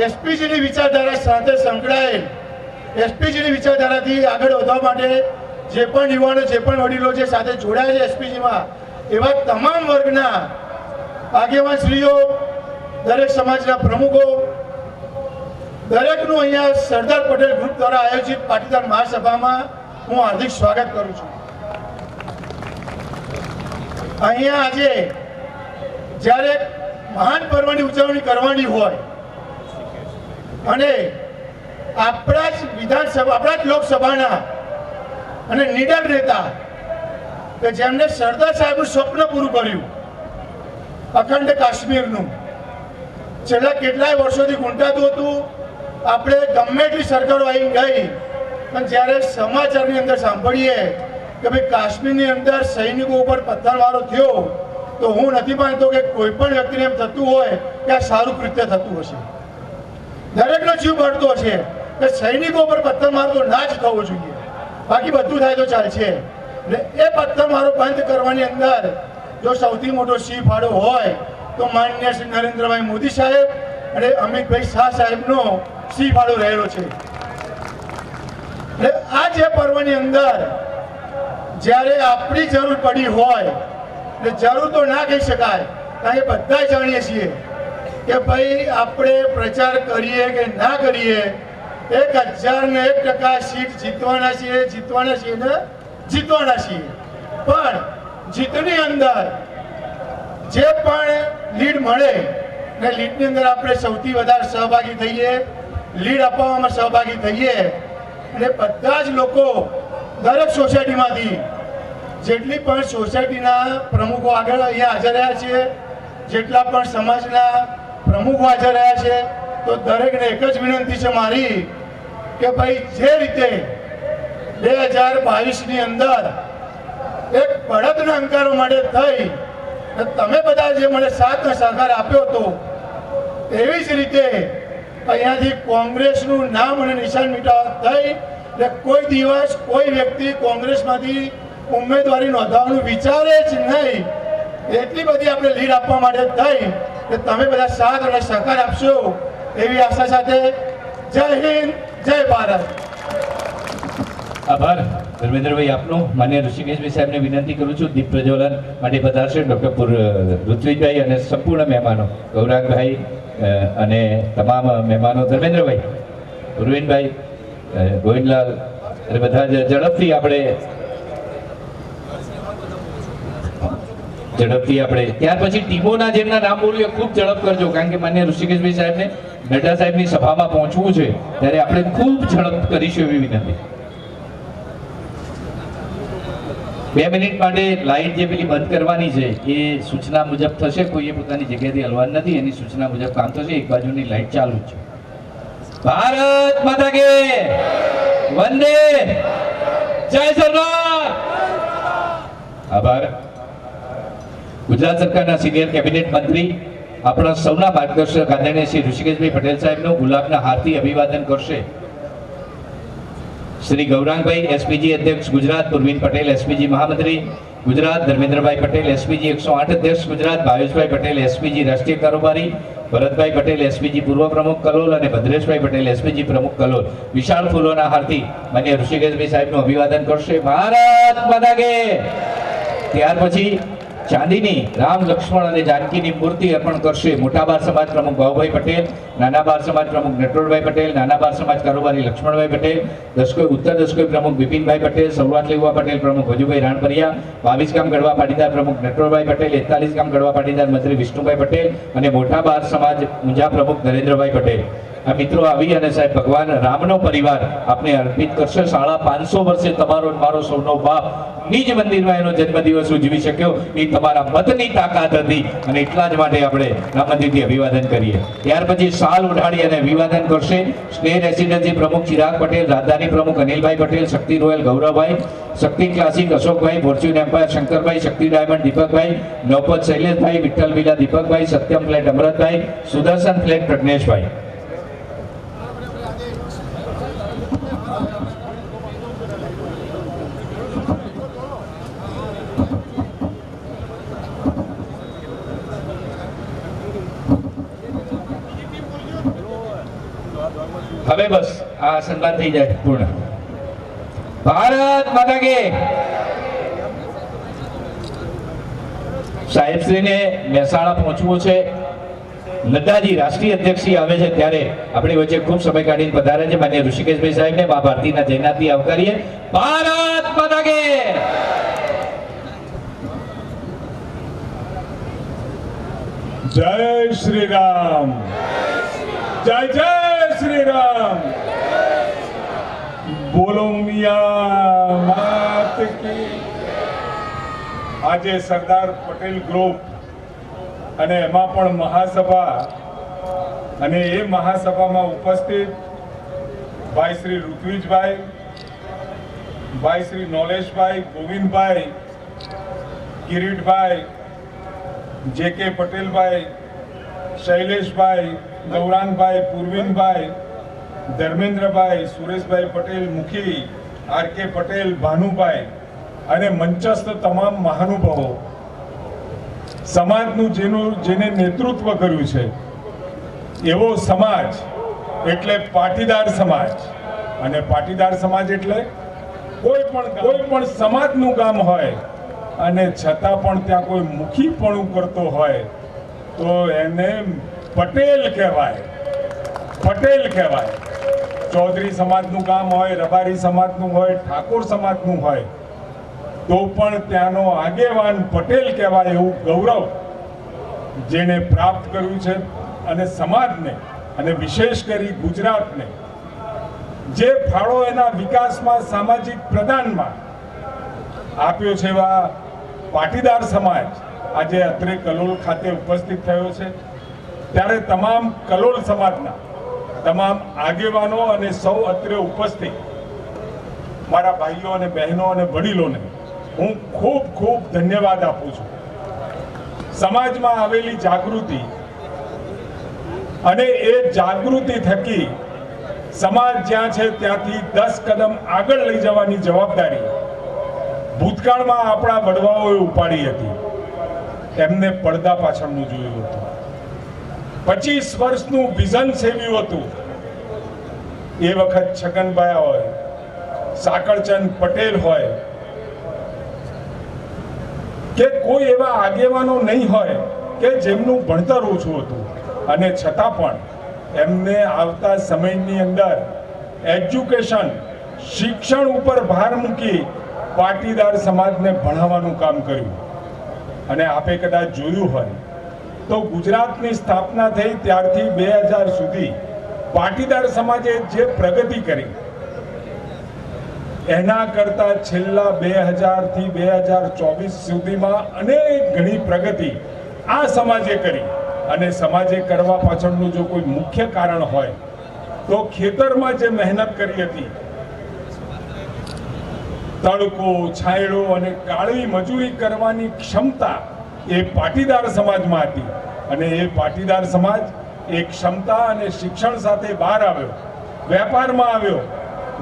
એસપીજીની વિચારધારા સાથે સંકળાયેલ, એસપીજીની વિચારધારાથી આગળ વધવા માટે જે પણ યુવાનો, જે પણ વડીલો જે સાથે જોડાયા છે એસપીજીમાં, એવા તમામ વર્ગના આગેવાન શ્રીઓ, દરેક સમાજના પ્રમુખો, દરેકનું અહીંયા સરદાર પટેલ ગ્રુપ દ્વારા આયોજિત પાટીદાર મહાસભામાં હું હાર્દિક સ્વાગત કરું છું. અહીંયા આજે જ્યારે મહાન પર્વની ઉજવણી કરવાની હોય અને આપણા જ વિધાનસભા, આપણા જ લોકસભાના અને નીડર નેતા કે જેમને સરદાર સાહેબનું સ્વપ્ન પૂરું કર્યું, અખંડ કાશ્મીરનું, છેલ્લા કેટલાય વર્ષોથી ગુંટાતું હતું. આપણે ગમે એટલી સરકારો આવી ગઈ પણ જ્યારે સમાચારની અંદર સાંભળીએ કે ભાઈ કાશ્મીરની અંદર સૈનિકો ઉપર પથ્થરમારો થયો તો હું નથી માનતો કે કોઈ પણ વ્યક્તિને એમ થતું હોય કે આ સારું કૃત્ય થતું હશે. દરેકનો જીવ બળતો હશે કે સૈનિકો પર પથ્થરમારો તો ના જ થવો જોઈએ, બાકી બધું થાય તો ચાલશે. એટલે એ પથ્થરમારો બંધ કરવાની અંદર જો સૌથી મોટો સિંહ ફાળો હોય તો માનનીય શ્રી નરેન્દ્રભાઈ મોદી સાહેબ અને અમિતભાઈ શાહ સાહેબનો સિંહ ફાળો રહેલો છે. એટલે આ જે પર્વની અંદર જ્યારે આપણી જરૂર પડી હોય, એટલે જરૂર તો ના કહી શકાય કારણ કે બધા જાણીએ છીએ કે ભાઈ આપણે પ્રચાર કરીએ કે ના કરીએ 1001% સીટ જીતવાના છીએ ને જીતવાના છીએ. પણ જીતની અંદર જે પણ લીડ મળે ને લીડની અંદર આપણે સૌથી વધારે સહભાગી થઈએ, લીડ અપાવવામાં સહભાગી થઈએ અને બધા જ લોકો દરેક સોસાયટીમાંથી જેટલી પણ સોસાયટીના પ્રમુખો આગળ અહીંયા હાજર રહ્યા છે, જેટલા પણ સમાજના પ્રમુખો હાજર રહ્યા છે, તો દરેકને એક જ વિનંતી છે મારી કે ભાઈ જે રીતે 2022ની અંદર એક બળદના અંકારો માટે થઈ તમે બધા જે મને સાથ અને સહકાર આપ્યો હતો, એવી જ રીતે અહીંયાથી કોંગ્રેસનું નામ અને નિશાન મિટાવવા થઈ એટલે કોઈ દિવસ કોઈ વ્યક્તિ કોંગ્રેસમાંથી ઉમેદવારી નોંધાવવાનું વિચારે જ નહીં. એટલી બધી આપણે લીડ આપવા માટે થઈ કે તમે બધા સાથ અને સહકાર આપશો એવી આશા સાથે જય હિન્દ, જય ભારત. આભાર ધર્મેન્દ્રભાઈ આપનો. માન્ય ઋષિકેશભાઈ સાહેબને વિનંતી કરું છું દીપ પ્રજ્વલન માટે પધારશે ડૉક્ટર ઋત્વિજભાઈ અને સંપૂર્ણ મહેમાનો ગૌરાંગભાઈ અને તમામ મહેમાનો, ધર્મેન્દ્રભાઈ, ઉર્વિનભાઈ, ગોવિંદલાલ અને બધા જ ઝડપથી આપણે ત્યાર પછી ટીમોના જેમના નામ બોલું એ ખૂબ ઝડપ કરજો, કારણ કે માન્ય ઋષિકેશભાઈ સાહેબને નડ્ડા સાહેબની સભામાં પહોંચવું છે ત્યારે આપણે ખૂબ ઝડપ કરીશું એવી વિનંતી. 2 મિનિટ માટે લાઇટ જે પેલી બંધ કરવાની છે એ સૂચના મુજબ થશે, કોઈએ પોતાની જગ્યાથી હલવાનું નથી, એની સૂચના મુજબ કામ થશે. એક બાજુની લાઇટ ચાલુ છે. ભારત માતા કે વંદે, જય સરદાર. આભાર. ગુજરાત સરકારના સિનિયર કેબિનેટ મંત્રી આપણા સૌના માર્ગદર્શક આદરણીય શ્રી ઋષિકેશભાઈ પટેલ સાહેબનું ગુલાબના હારથી અભિવાદન કરશે. શ્રી ગૌરાંગભાઈ એસપીજી અધ્યક્ષ ગુજરાત, પુરવીન પટેલ એસપીજી મહામંત્રી ગુજરાત, ધર્મેન્દ્રભાઈ પટેલ એસપીજી 108 અધ્યક્ષ ગુજરાત, ભાવેશભાઈ પટેલ એસપીજી રાષ્ટ્રીય કારોબારી, ભરતભાઈ પટેલ એસપીજી પૂર્વ પ્રમુખ કલોલ અને ભદ્રેશભાઈ પટેલ એસપીજી પ્રમુખ કલોલ વિશાળ ફૂલોના હારથી માન્ય ઋષિકેશભાઈ સાહેબનું અભિવાદન કરશે. ભારત માતા કે. ત્યાર પછી ચાંદીની રામ, લક્ષ્મણ અને જાનકીની મૂર્તિ અર્પણ કરશે મોટા બાર સમાજ પ્રમુખ ભાઉભાઈ પટેલ, નાના બાર સમાજ પ્રમુખ નટવરભાઈ પટેલ, નાના બાર સમાજ કારોબારી લક્ષ્મણભાઈ પટેલ, ઉત્તર દસકોઈ પ્રમુખ બિપિનભાઈ પટેલ, સૌરાષ્ટ્ર લેવા પટેલ પ્રમુખ વજુભાઈ રાણપરિયા, 22 ગામ ગઢવા પાટીદાર પ્રમુખ નટવરભાઈ પટેલ, 41 ગામ ગઢવા પાટીદાર મંત્રી વિષ્ણુભાઈ પટેલ અને મોટા બાર સમાજ ઊંઝા પ્રમુખ નરેન્દ્રભાઈ પટેલ. આ મિત્રો આવી અને સાહેબ ભગવાન રામનો પરિવાર આપને અર્પિત કરશે. 550 વર્ષે તમારો મારો સૌનો બાપ નિજ મંદિરમાં એનો જન્મદિવસ ઉજવી શક્યો એ તમારા મતની તાકાત હતી અને એટલા જ માટે આપણે રામ મંદિરથી અભિવાદન કરીએ. ત્યાર પછી શાલ ઉઢાડી અને અભિવાદન કરશે સ્નેહ રેસિડેન્સી પ્રમુખ ચિરાગ પટેલ, રાજધાની પ્રમુખ અનિલભાઈ પટેલ, શક્તિ રોયલ ગૌરવભાઈ, શક્તિ ક્લાસિક અશોકભાઈ, ફોર્ચ્યુન એમ્પાયર શંકરભાઈ, શક્તિ ડાયમંડ દીપકભાઈ, નવપત શૈલેષભાઈ, વિઠ્ઠલ વિલા દીપકભાઈ, સત્યમ ફ્લેટ અમરતભાઈ, સુદર્શન ફ્લેટ પ્રજ્ઞેશભાઈ. હવે બસ આ સન્માન થઈ જાય પૂર્ણ. ભારત માતા કે. સાહેબશ્રીને મહેસાણા પહોંચવું છે. નડ્ડાજી રાષ્ટ્રીય અધ્યક્ષી આવે છે ત્યારે આપણી વચ્ચે ખૂબ સમય કાઢીને પધારે છે માન્ય ઋષિકેશભાઈ સાહેબને મા ભારતીના જયનાથી આવકારીએ. ભારત માતા કે. જય શ્રી રામ, જય જય શ્રી રામ. બોલો મિયા માત કી. આજે સરદાર પટેલ ગ્રુપ અને એમાં પણ મહાસભા અને એ મહાસભામાં ઉપસ્થિત ભાઈ શ્રી ઋત્વિજભાઈ, ભાઈ શ્રી નોલેશભાઈ, ગોવિંદભાઈ, કિરીટભાઈ, જે કે પટેલભાઈ, શૈલેષભાઈ, ગૌરાંગભાઈ, પૂર્વિનભાઈ, ધર્મેન્દ્રભાઈ, સુરેશભાઈ પટેલ મુખી, આર કે પટેલ, ભાનુભાઈ અને મંચસ્થ તમામ મહાનુભાવો, સમાજનું જેને નેતૃત્વ કર્યું છે એવો સમાજ એટલે પાટીદાર સમાજ. અને પાટીદાર સમાજ એટલે કોઈ પણ સમાજનું કામ હોય અને છતાં પણ ત્યાં કોઈ મુખીપણું કરતો હોય તો એને પટેલ કહેવાય. પટેલ કહેવાય. ચૌધરી સમાજનું કામ હોય, રબારી સમાજનું હોય, ઠાકોર સમાજનું હોય તો પણ ત્યાંનો આગેવાન પટેલ કહેવાય એવું ગૌરવ જેણે પ્રાપ્ત કર્યું છે અને સમાજને અને વિશેષ કરી ગુજરાતને જે ફાળો એના વિકાસમાં સામાજિક પ્રદાનમાં આપ્યો છે એવા પાટીદાર સમાજ આજે અત્રે કલોલ ખાતે ઉપસ્થિત થયો છે ત્યારે તમામ કલોલ સમાજના તમામ આગેવાનો અને સૌ અત્રે ઉપસ્થિત મારા ભાઈઓ અને બહેનો અને વડીલોને હું ખૂબ ખૂબ ધન્યવાદ આપું છું. સમાજમાં આવેલી જાગૃતિ અને એ જાગૃતિ થકી સમાજ જ્યાં છે ત્યાંથી 10 કદમ આગળ લઈ જવાની જવાબદારી ભૂતકાળમાં આપણા વડવાઓએ ઉપાડી હતી. એમને પડદા પાછળનું જોયું હતું. 25 વર્ષનું વિઝન સેવ્યું હતું. એ વખત છગનભાઈ હોય, સાકળચંદ પટેલ હોય કે કોઈ એવા આગેવાનો નહીં હોય કે જેમનું ભણતર ઓછું હતું અને છતાં પણ એમને આવતા સમયની અંદર એજ્યુકેશન શિક્ષણ ઉપર ભાર મૂકી પાટીદાર સમાજને ભણાવવાનું કામ કર્યું. અને આપે કદાચ જોયું હોય તો ગુજરાતની સ્થાપના થઈ ત્યારથી 2000 સુધી પાટીદાર સમાજે જે પ્રગતિ કરી એના કરતા છેલ્લા 2000 થી 2024 સુધીમાં અનેક ઘણી પ્રગતિ આ સમાજે કરી. અને સમાજે કરવા પાછળનું જો કોઈ મુખ્ય કારણ હોય તો ખેતરમાં જે મહેનત કરી હતી, તડકો છાંયડો અને કાળી મજૂરી કરવાની ક્ષમતા એ પાટીદાર સમાજમાં હતી. અને એ પાટીદાર સમાજ એ ક્ષમતા અને શિક્ષણ સાથે બહાર આવ્યો, વેપારમાં આવ્યો,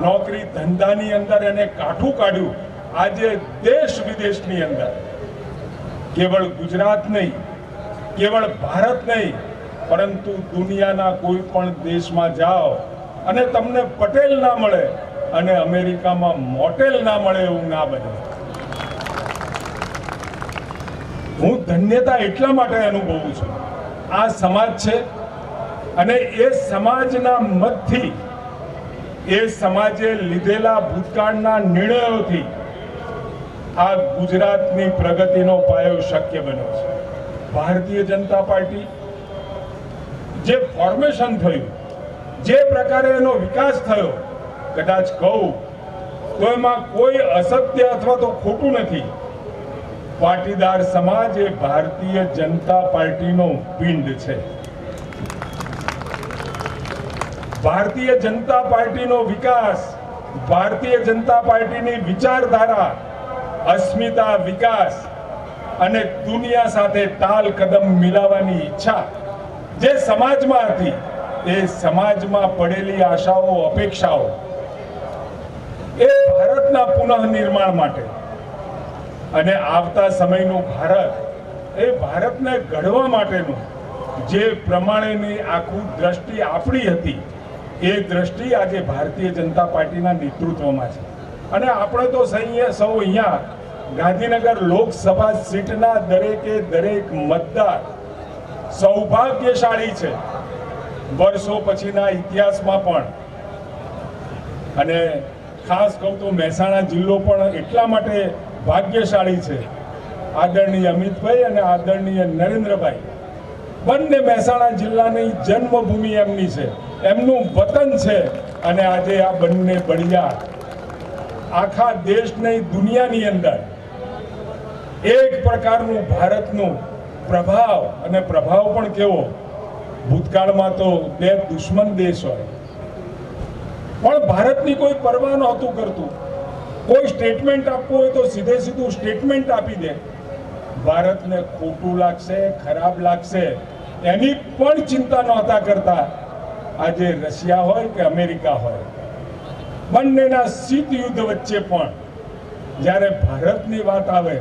નોકરી ધંધાની અંદર એને કાઠું કાઢ્યું. આજે દેશ વિદેશની અંદર કેવળ ગુજરાત નહીં, કેવળ ભારત નહીં, પરંતુ દુનિયાના કોઈ પણ દેશમાં જાઓ અને તમને પટેલ ના મળે અને અમેરિકામાં મોટેલ ના મળે એવું ના બને. હું ધન્યતા એટલા માટે અનુભવું છું. આ સમાજ છે અને એ સમાજના મતથી એ સમાજે લીધેલા ભૂતકાળના નિર્ણયોથી આ ગુજરાતની પ્રગતિનો પાયો શક્ય બન્યો છે. ભારતીય જનતા પાર્ટી જે ફોર્મેશન થયું, જે પ્રકારે એનો વિકાસ થયો, કદાચ કહું તો એમાં કોઈ અસત્ય અથવા તો ખોટું નથી. પાટીદાર સમાજ એ ભારતીય જનતા પાર્ટીનો પિંડ છે. ભારતીય જનતા પાર્ટીનો વિકાસ, ભારતીય જનતા પાર્ટીની વિચારધારા, અસ્મિતા, વિકાસ અને દુનિયા સાથે તાલ કદમ મિલાવવાની ઈચ્છા જે સમાજમાં હતી, એ સમાજમાં પડેલી આશાઓ, અપેક્ષાઓ એ ભારતના પુનઃનિર્માણ માટે અને આવતા સમયનું ભારત એ ભારતને ઘડવા માટેનું જે પ્રમાણેની આખું દ્રષ્ટિ આપણી હતી એ દ્રષ્ટિ આજે ભારતીય જનતા પાર્ટીના નેતૃત્વમાં છે. અને આપણે તો સૌ અહીંયા ગાંધીનગર લોકસભા સીટના દરેકે દરેક મતદાર સૌભાગ્યશાળી છે વર્ષો પછીના ઇતિહાસમાં પણ. અને ખાસ કહું તો મહેસાણા જિલ્લો પણ એટલા માટે ભાગ્યશાળી છે. આદરણીય અમિતભાઈ અને આદરણીય નરેન્દ્રભાઈ બંને મહેસાણા જિલ્લાની જન્મભૂમિ એમની છે, એમનું વતન છે. અને આજે આ બંને બળિયા આખા દેશની દુનિયાની અંદર એક પ્રકારનું ભારતનું પ્રભાવ, અને પ્રભાવ પણ કેવો, ભૂતકાળમાં તો બે દુશ્મન દેશ હોય પણ ભારતની કોઈ પરવા નહોતું કરતું. કોઈ સ્ટેટમેન્ટ આપવું હોય તો સીધે સીધું સ્ટેટમેન્ટ આપી દે. ભારતને ખોટું લાગશે, ખરાબ લાગશે એની પણ ચિંતા નહોતા કરતા. આજે રશિયા હોય કે અમેરિકા હોય, બંનેના શીત યુદ્ધ વચ્ચે પણ જ્યારે ભારતની વાત આવે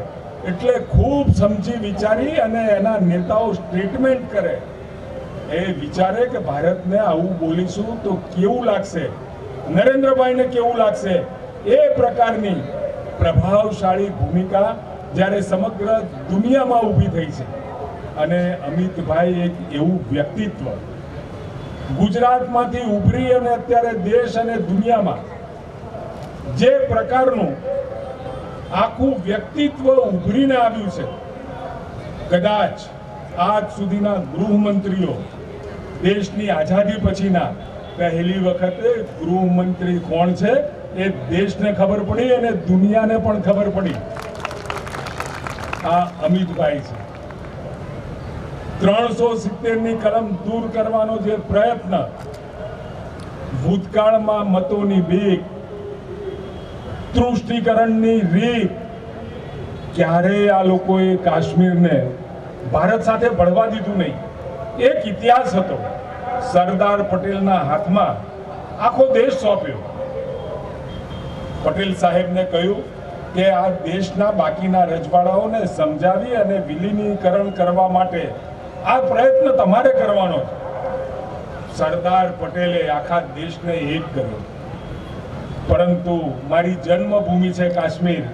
એટલે ખૂબ સમજી વિચારી અને એના નેતાઓ સ્ટેટમેન્ટ કરે. એ વિચારે કે ભારતને આવું બોલીશું તો કેવું લાગશે, નરેન્દ્રભાઈને કેવું લાગશે. એ પ્રકારની પ્રભાવશાળી ભૂમિકા જ્યારે સમગ્ર દુનિયામાં ઊભી થઈ છે. અને અમિતભાઈ એક એવું વ્યક્તિત્વ ગુજરાતમાંથી ઉભરી અને અત્યારે દેશ અને દુનિયામાં જે પ્રકારનું આખું વ્યક્તિત્વ ઉભરીને આવ્યું છે, કદાચ આજ સુધીના ગૃહમંત્રીઓ દેશની આઝાદી પછીના પહેલી વખતે ગૃહમંત્રી કોણ છે એ દેશને ખબર પડી અને દુનિયાને પણ ખબર પડી. આ અમિતભાઈ છે. 370ની કલમ દૂર કરવાનો જે પ્રયત્ન, ભૂતકાળમાં મતોની બીક, તૃષ્ટિકરણની રીત, ક્યારેય આ લોકોએ કાશ્મીરને ભારત સાથે ભળવા દીધું નહીં. એક ઇતિહાસ હતો. સરદાર પટેલના હાથમાં આખો દેશ સોંપ્યો. પટેલ સાહેબને કહ્યું કે આ દેશના બાકીના રજવાડાઓને સમજાવી અને વિલીનીકરણ કરવા માટે આ પ્રયત્ન તમારે કરવાનો છે. સરદાર પટેલે આખા દેશને એક કર્યો. પરંતુ મારી જન્મભૂમિ છે કાશ્મીર.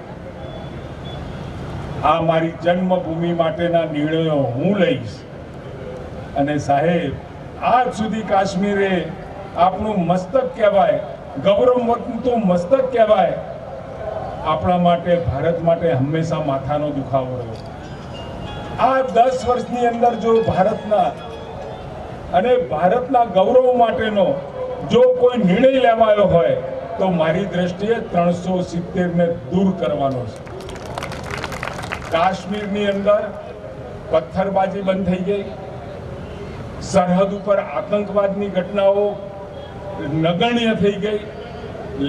આ મારી જન્મભૂમિ માટેના નિર્ણયો હું લઈશ. અને સાહેબ, આજ સુધી કાશ્મીરે આપણું મસ્તક કહેવાય, ગૌરવવંતું મસ્તક કહેવાય. આપણા માટે, ભારત માટે હંમેશા માથાનો દુખાવો રહ્યો. આ 10 વર્ષની અંદર જો ભારતના ગૌરવ માટેનો જો કોઈ નિર્ણય લેવાયો હોય તો મારી દ્રષ્ટિએ 370ને દૂર કરવાનો છે. કાશ્મીરની અંદર પથ્થરબાજી બંધ થઈ ગઈ. સરહદ ઉપર આતંકવાદની ઘટનાઓ નગણ્ય થઈ ગઈ.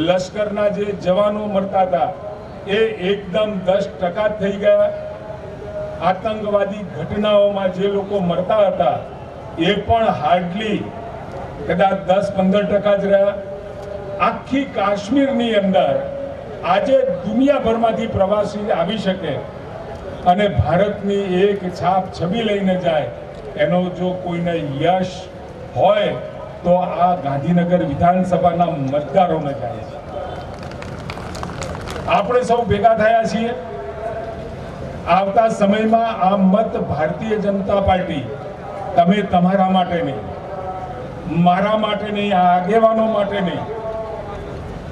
લશ્કરના જે જવાનો મરતા હતા એ એકદમ 10% થઈ ગયા. આતંકવાદી ઘટનાઓમાં જે લોકો મરતા હતા એ પણ હાર્ડલી કદાચ 10-15% જ રહ્યા. આખી કાશ્મીરની અંદર આજે દુનિયાભરમાંથી પ્રવાસી આવી શકે અને ભારતની એક છાપ છબી લઈને જાય, એનો જો કોઈને યશ હોય તો આ ગાંધીનગર વિધાનસભાના મતદારોને જાય છે. આપણે સૌ ભેગા થયા છીએ. આવતા સમયમાં આ મત ભારતીય જનતા પાર્ટી, તમે તમારા માટે નહીં, મારા માટે નહીં, આ આગેવાનો માટે નહીં,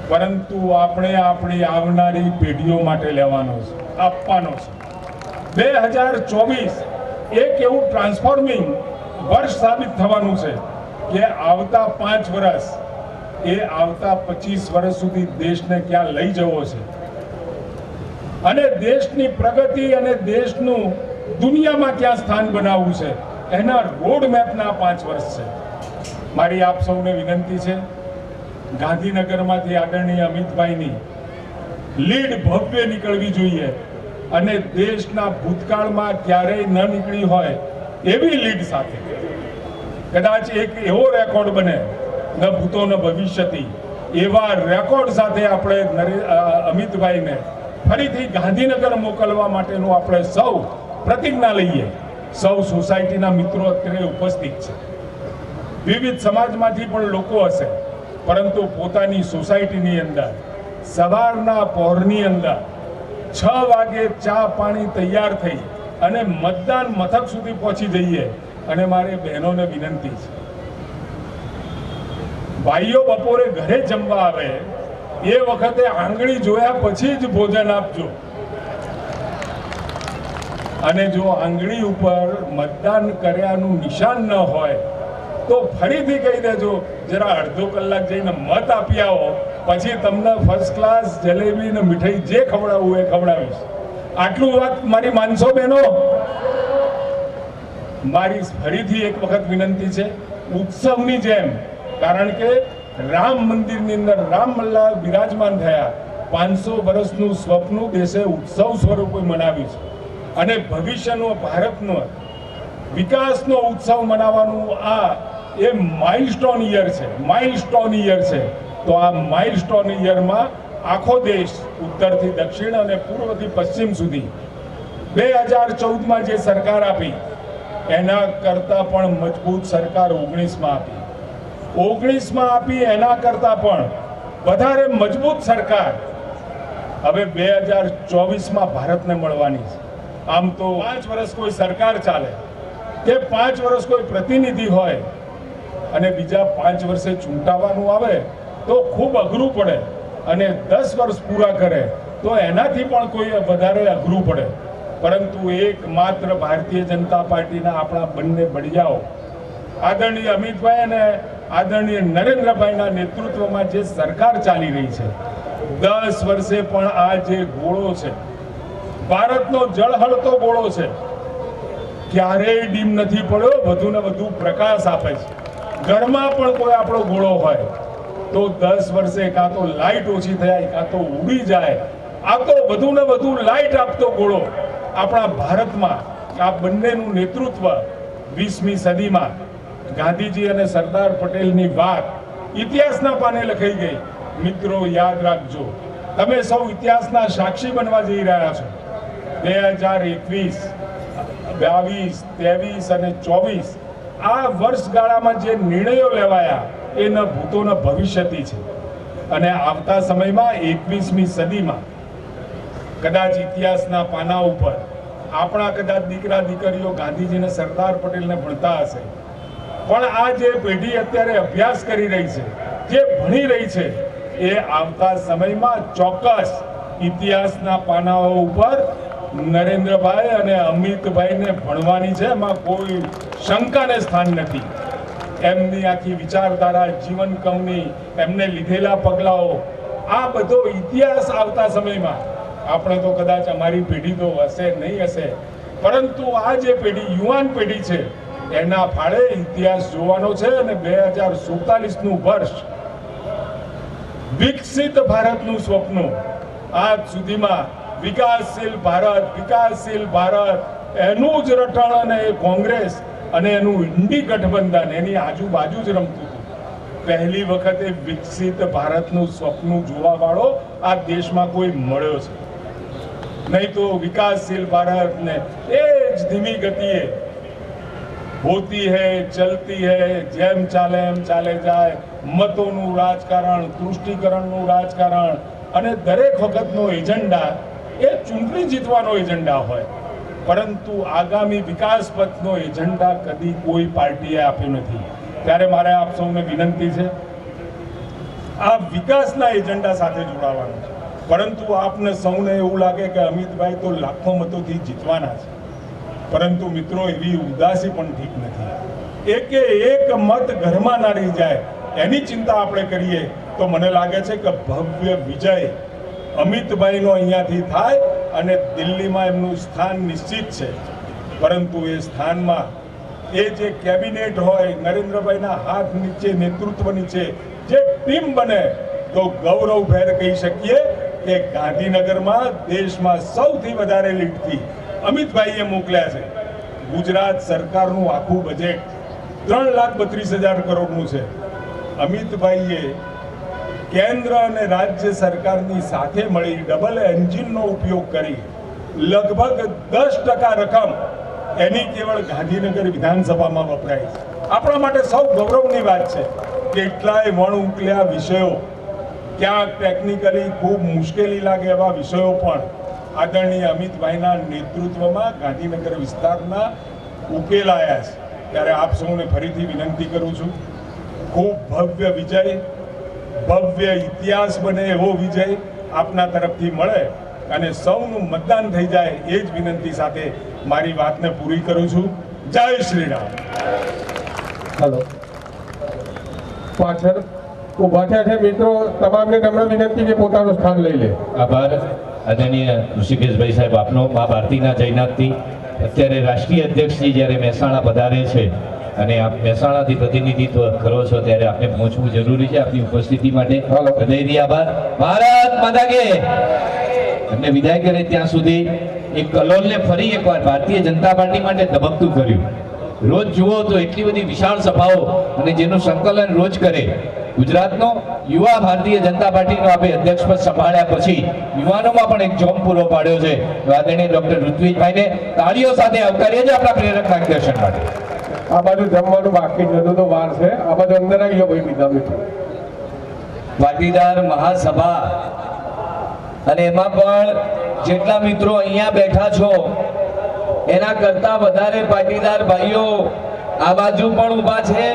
પરંતુ આપણે આપણી આવનારી પેઢીઓ માટે લેવાનો છે, આપવાનો છે. 2024 એક એવું ટ્રાન્સફોર્મિંગ વર્ષ સાબિત થવાનું છે કે આવતા 5 વર્ષ એ આવતા 25 વર્ષ સુધી દેશને ક્યાં લઈ જવો છે અને દેશની પ્રગતિ અને દેશનું દુનિયામાં ક્યાં સ્થાન બનાવવું છે, એના રોડ મેપના 5 વર્ષ છે. મારી આપ સૌને વિનંતી છે, ગાંધીનગરમાંથી આદરણીય અમિતભાઈની લીડ ભવ્ય નીકળવી જોઈએ અને દેશના ભૂતકાળમાં ક્યારેય ન નીકળી હોય એવી લીડ સાથે કદાચ એક એવો રેકોર્ડ બને, ન ભૂતો ન ભવિષ્યથી, એવા રેકોર્ડ સાથે આપણે અમિતભાઈને ફરીથી ગાંધીનગર મોકલવા માટેનું આપણે સૌ પ્રતિજ્ઞા લઈએ. સૌ સોસાયટીના મિત્રો અત્યારે ઉપસ્થિત છે. વિવિધ સમાજમાંથી પણ લોકો હશે, પરંતુ પોતાની સોસાયટીની અંદર સવારના પહોરની અંદર 6 વાગે ચા પાણી તૈયાર થઈ અને મતદાન મથક સુધી પહોંચી જઈએ. અને મારે બહેનોને વિનંતી છે, ભાઈઓ બપોરે ઘરે જમવા આવે એ વખતે આંગળી જોયા પછી જ ભોજન આપજો. અને જો આંગળી ઉપર મતદાન કર્યાનું નિશાન ન હોય તો ફરીથી કહી દેજો, જરા અડધો કલાક જઈને મત આપી આવો, પછી તમને ફર્સ્ટ ક્લાસ જલેબી ને મીઠાઈ જે ખવડાવવું એ ખવડાવીશ. આટલું વાત મારી માનશો બહેનો? મારી ફરીથી એક વખત વિનંતી છે, ઉત્સવની જેમ, કારણ કે રામ મંદિરની અંદર રામલલ્લા બિરાજમાન થયા, 500 વર્ષનું સ્વપ્ન દેશે ઉત્સવ સ્વરૂપે મનાવ્યું છે અને ભવિષ્યનો ભારતનો વિકાસનો ઉત્સવ મનાવવાનું આ એ માઇલસ્ટોન યર છે, માઇલસ્ટોન યર છે. તો આ માઇલસ્ટોન યરમાં આખો દેશ ઉત્તરથી દક્ષિણ અને પૂર્વથી પશ્ચિમ સુધી 2014માં જે સરકાર આપી એના કરતાં પણ મજબૂત સરકાર 19માં આપી. 19માં આપી એના કરતાં પણ વધારે મજબૂત સરકાર હવે 2024માં ભારતને મળવાની છે. આમ તો 5 વર્ષ કોઈ સરકાર ચાલે કે 5 વર્ષ કોઈ પ્રતિનિધિ હોય અને બીજા 5 વર્ષે ચૂંટાવાનું આવે તો ખૂબ અઘરું પડે, અને 10 વર્ષ પૂરા કરે તો એનાથી પણ કોઈ વધારે અઘરું પડે. પરંતુ એકમાત્ર ભારતીય જનતા પાર્ટીના આપણા બંને બળિયાઓ આદરણીય અમિતભાઈ અને આદરણીય નરેન્દ્રભાઈના નેતૃત્વમાં જે સરકાર ચાલી રહી છે, 10 વર્ષે પણ આ જે ગોળો છે, ભારતનો જળહળતો ગોળો છે, ક્યારેય ડીમ નથી પડ્યો, વધુ ને વધુ પ્રકાશ આપે છે. ઘરમાં પણ કોઈ આપણો ગોળો હોય તો 10 વર્ષે કાં તો લાઇટ ઓછી થાય, કાં તો ઉડી જાય. આ તો વધુ ને વધુ લાઇટ આપતો ગોળો આપણા ભારતમાં આ બંનેનું નેતૃત્વ 20મી સદીમાં ગાંધીજી અને સરદાર પટેલની વાત ઇતિહાસના પાને લખાઈ ગઈ. મિત્રો યાદ રાખજો, તમે સૌ ઇતિહાસના સાક્ષી બનવા જઈ રહ્યા છો. 2021, 22, 23 અને 24 આ વર્ષગાળામાં જે નિર્ણયો લેવાયા એ ન ભૂતો ન ભવિષ્યથી છે. અને આવતા સમયમાં 21મી સદીમાં કદાચ ઇતિહાસના પાના ઉપર આપણા કદાચ દીકરા દીકરીઓ ગાંધીજીને સરદાર પટેલને ભણતા હશે, પણ આ જે પેઢી અત્યારે અભ્યાસ કરી રહી છે, જે ભણી રહી છે, એ આવતા સમયમાં ચોક્કસ ઇતિહાસના પાનાઓ ઉપર નરેન્દ્રભાઈ અને અમિતભાઈને ભણવાની છે. એમાં કોઈ શંકાને સ્થાન નથી. એમની આખી વિચારધારા, જીવન કમની, એમને લીધેલા પગલાઓ, આ બધો ઇતિહાસ આવતા સમયમાં આપણે તો કદાચ અમારી પેઢી તો હશે નહીં હશે, પરંતુ આ જે પેઢી, યુવાન પેઢી છે, એના ફાળે ઇતિહાસ જોવાનો છે. અને 2047નું વર્ષ વિકસિત ભારતનું સ્વપ્ન, આજ સુધીમાં વિકાસશીલ ભારત એનું જ રટણ અને એ કોંગ્રેસ અને એનું ઇન્ડી ગઠબંધન એની આજુબાજુ જ રમતું હતું. પહેલી વખતે વિકસિત ભારતનું સ્વપ્ન જોવા વાળો આ દેશમાં કોઈ મળ્યો છે. નહીં તો વિકાસશીલ ભારતને એ જ ધીમી ગતિએ હોતી હૈ, ચલતી હૈ, જેમ ચાલે એમ ચાલે જાય, મતોનું રાજકારણ, તૃષ્ટિકરણનું રાજકારણ, અને દરેક વખતનો એજન્ડા એ ચૂંટણી જીતવાનો એજન્ડા હોય, પરંતુ આગામી વિકાસ પથનો એજન્ડા કદી કોઈ પાર્ટીએ આપ્યો નથી. ત્યારે મારે આપ સૌને વિનંતી છે, આ વિકાસના એજન્ડા સાથે જોડાવાનું છે. પરંતુ આપને સૌને એવું લાગે કે અમિતભાઈ તો લાખો મતોથી જીતવાના છે, પરંતુ મિત્રો એવી ઉદાસી પણ ઠીક નથી. એકે એક મત ઘરમાં ના રહી જાય એની ચિંતા આપણે કરીએ તો મને લાગે છે કે ભવ્ય વિજય અમિતભાઈનો અહીંયાથી થાય અને દિલ્હીમાં એમનું સ્થાન નિશ્ચિત છે. પરંતુ એ સ્થાનમાં એ જે કેબિનેટ હોય, નરેન્દ્રભાઈના હાથ નીચે, નેતૃત્વ નીચે જે ટીમ બને તો ગૌરવભેર કહી શકીએ કે ગાંધીનગરમાં દેશમાં સૌથી વધારે લીડથી અમિતભાઈએ મોકલ્યા છે. ગુજરાત સરકારનું આખું બજેટ 3,32,000 કરોડનું છે. અમિતભાઈએ કેન્દ્ર અને રાજ્ય સરકારની સાથે મળી ડબલ એન્જિનનો ઉપયોગ કરી લગભગ 10% રકમ એની કેવળ ગાંધીનગર વિધાનસભામાં વપરાય છે. આપણા માટે સૌ ગૌરવની વાત છે. કેટલાય વણ ઉકલ્યા વિષયો, ક્યાંક ટેકનિકલી ખૂબ મુશ્કેલી લાગે એવા વિષયો પણ આદરણીય અમિતભાઈના નેતૃત્વમાં ગાંધીનગર વિસ્તારના ઉકેલાયા છે. ત્યારે આપ સૌને ફરીથી વિનંતી કરું છું, ખૂબ ભવ્ય વિજય, ભવ્ય ઇતિહાસ બને એવો વિજય આપના તરફથી મળે અને સૌનું મતદાન થઈ જાય એ જ વિનંતી સાથે મારી વાતને પૂરી કરું છું. જય શ્રી રામ. હલો, પાછળ ઉભા થયા છે મિત્રો, તમામને નમ્ર વિનંતી કે પોતાનું સ્થાન લઈ લે. આભાર આદરણીય ઋષિકેશભાઈ સાહેબ આપનો. મા ભારતીના જયનાથથી અત્યારે રાષ્ટ્રીય અધ્યક્ષજી જ્યારે મહેસાણા પધારે છે અને આપ મહેસાણાથી પ્રતિનિધિત્વ કરો છો ત્યારે આપને પહોંચવું જરૂરી છે. આપની ઉપસ્થિતિ માટે હૃદયથી આભાર. ભારત માતા કે. એમને વિદાય કરે ત્યાં સુધી એક કલોલને ફરી એકવાર ભારતીય જનતા પાર્ટી માટે ધબકતું કર્યું. રોજ જુઓ તો એટલી બધી વિશાળ સભાઓ અને જેનું સંકલન રોજ કરે. ગુજરાતનો યુવા ભારતીય જનતા પાર્ટીનો આપણે અધ્યક્ષપદ સંભાળ્યા પછી યુવાનોમાં પણ એક જોમ પૂરો પાડ્યો છે. આદરણીય ડોક્ટર ઋત્વિજભાઈને તાળીઓ સાથે આવકારીએ છીએ આપણા પ્રેરક માર્ગદર્શન માટે. આ બાજુ જમવાનું બાકી છે, હજુ તો વાર છે. આ બાજુ અંદર આવી ગયો ભાઈ બીજા મિત્રો. પાટીદાર મહાસભા અને એમાં પણ જેટલા મિત્રો અહીંયા બેઠા છો એના કરતા વધારે પાટીદાર ભાઈઓ આ બાજુ પણ ઊભા છે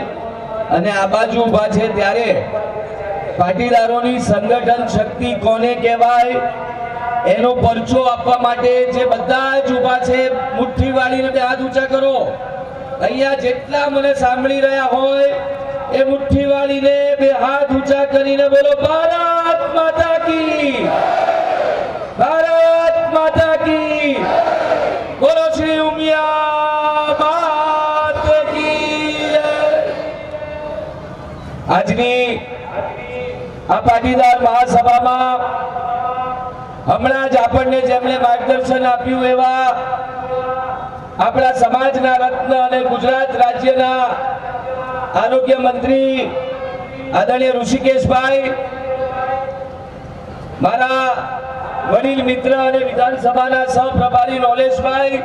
અને આ બાજુ ઊભા છે. ત્યારે પાટીદારોની સંગઠન શક્તિ કોને કહેવાય એનો પરચો આપવા માટે જે બધા જ ઊભા છે, મુઠ્ઠી વાળીને બે હાથ ઊંચા કરો. અહીંયા જેટલા મને સાંભળી રહ્યા હોય એ મુઠ્ઠી વાળીને બે હાથ ઊંચા કરીને બોલો ભારત માતા કી, ભારત માતા કી, બોલો શ્રી ઉમિયા માત કી. આજની આ પાટીદાર મહાસભામાં હમણાં જ આપણને જેમણે માર્ગદર્શન આપ્યું એવા આપણા સમાજના રત્ન અને ગુજરાત રાજ્યના આરોગ્ય મંત્રી આદરણીય ઋષિકેશભાઈ, મારા વડીલ મિત્ર અને વિધાનસભાના સહપ્રભારી નોલેશભાઈ,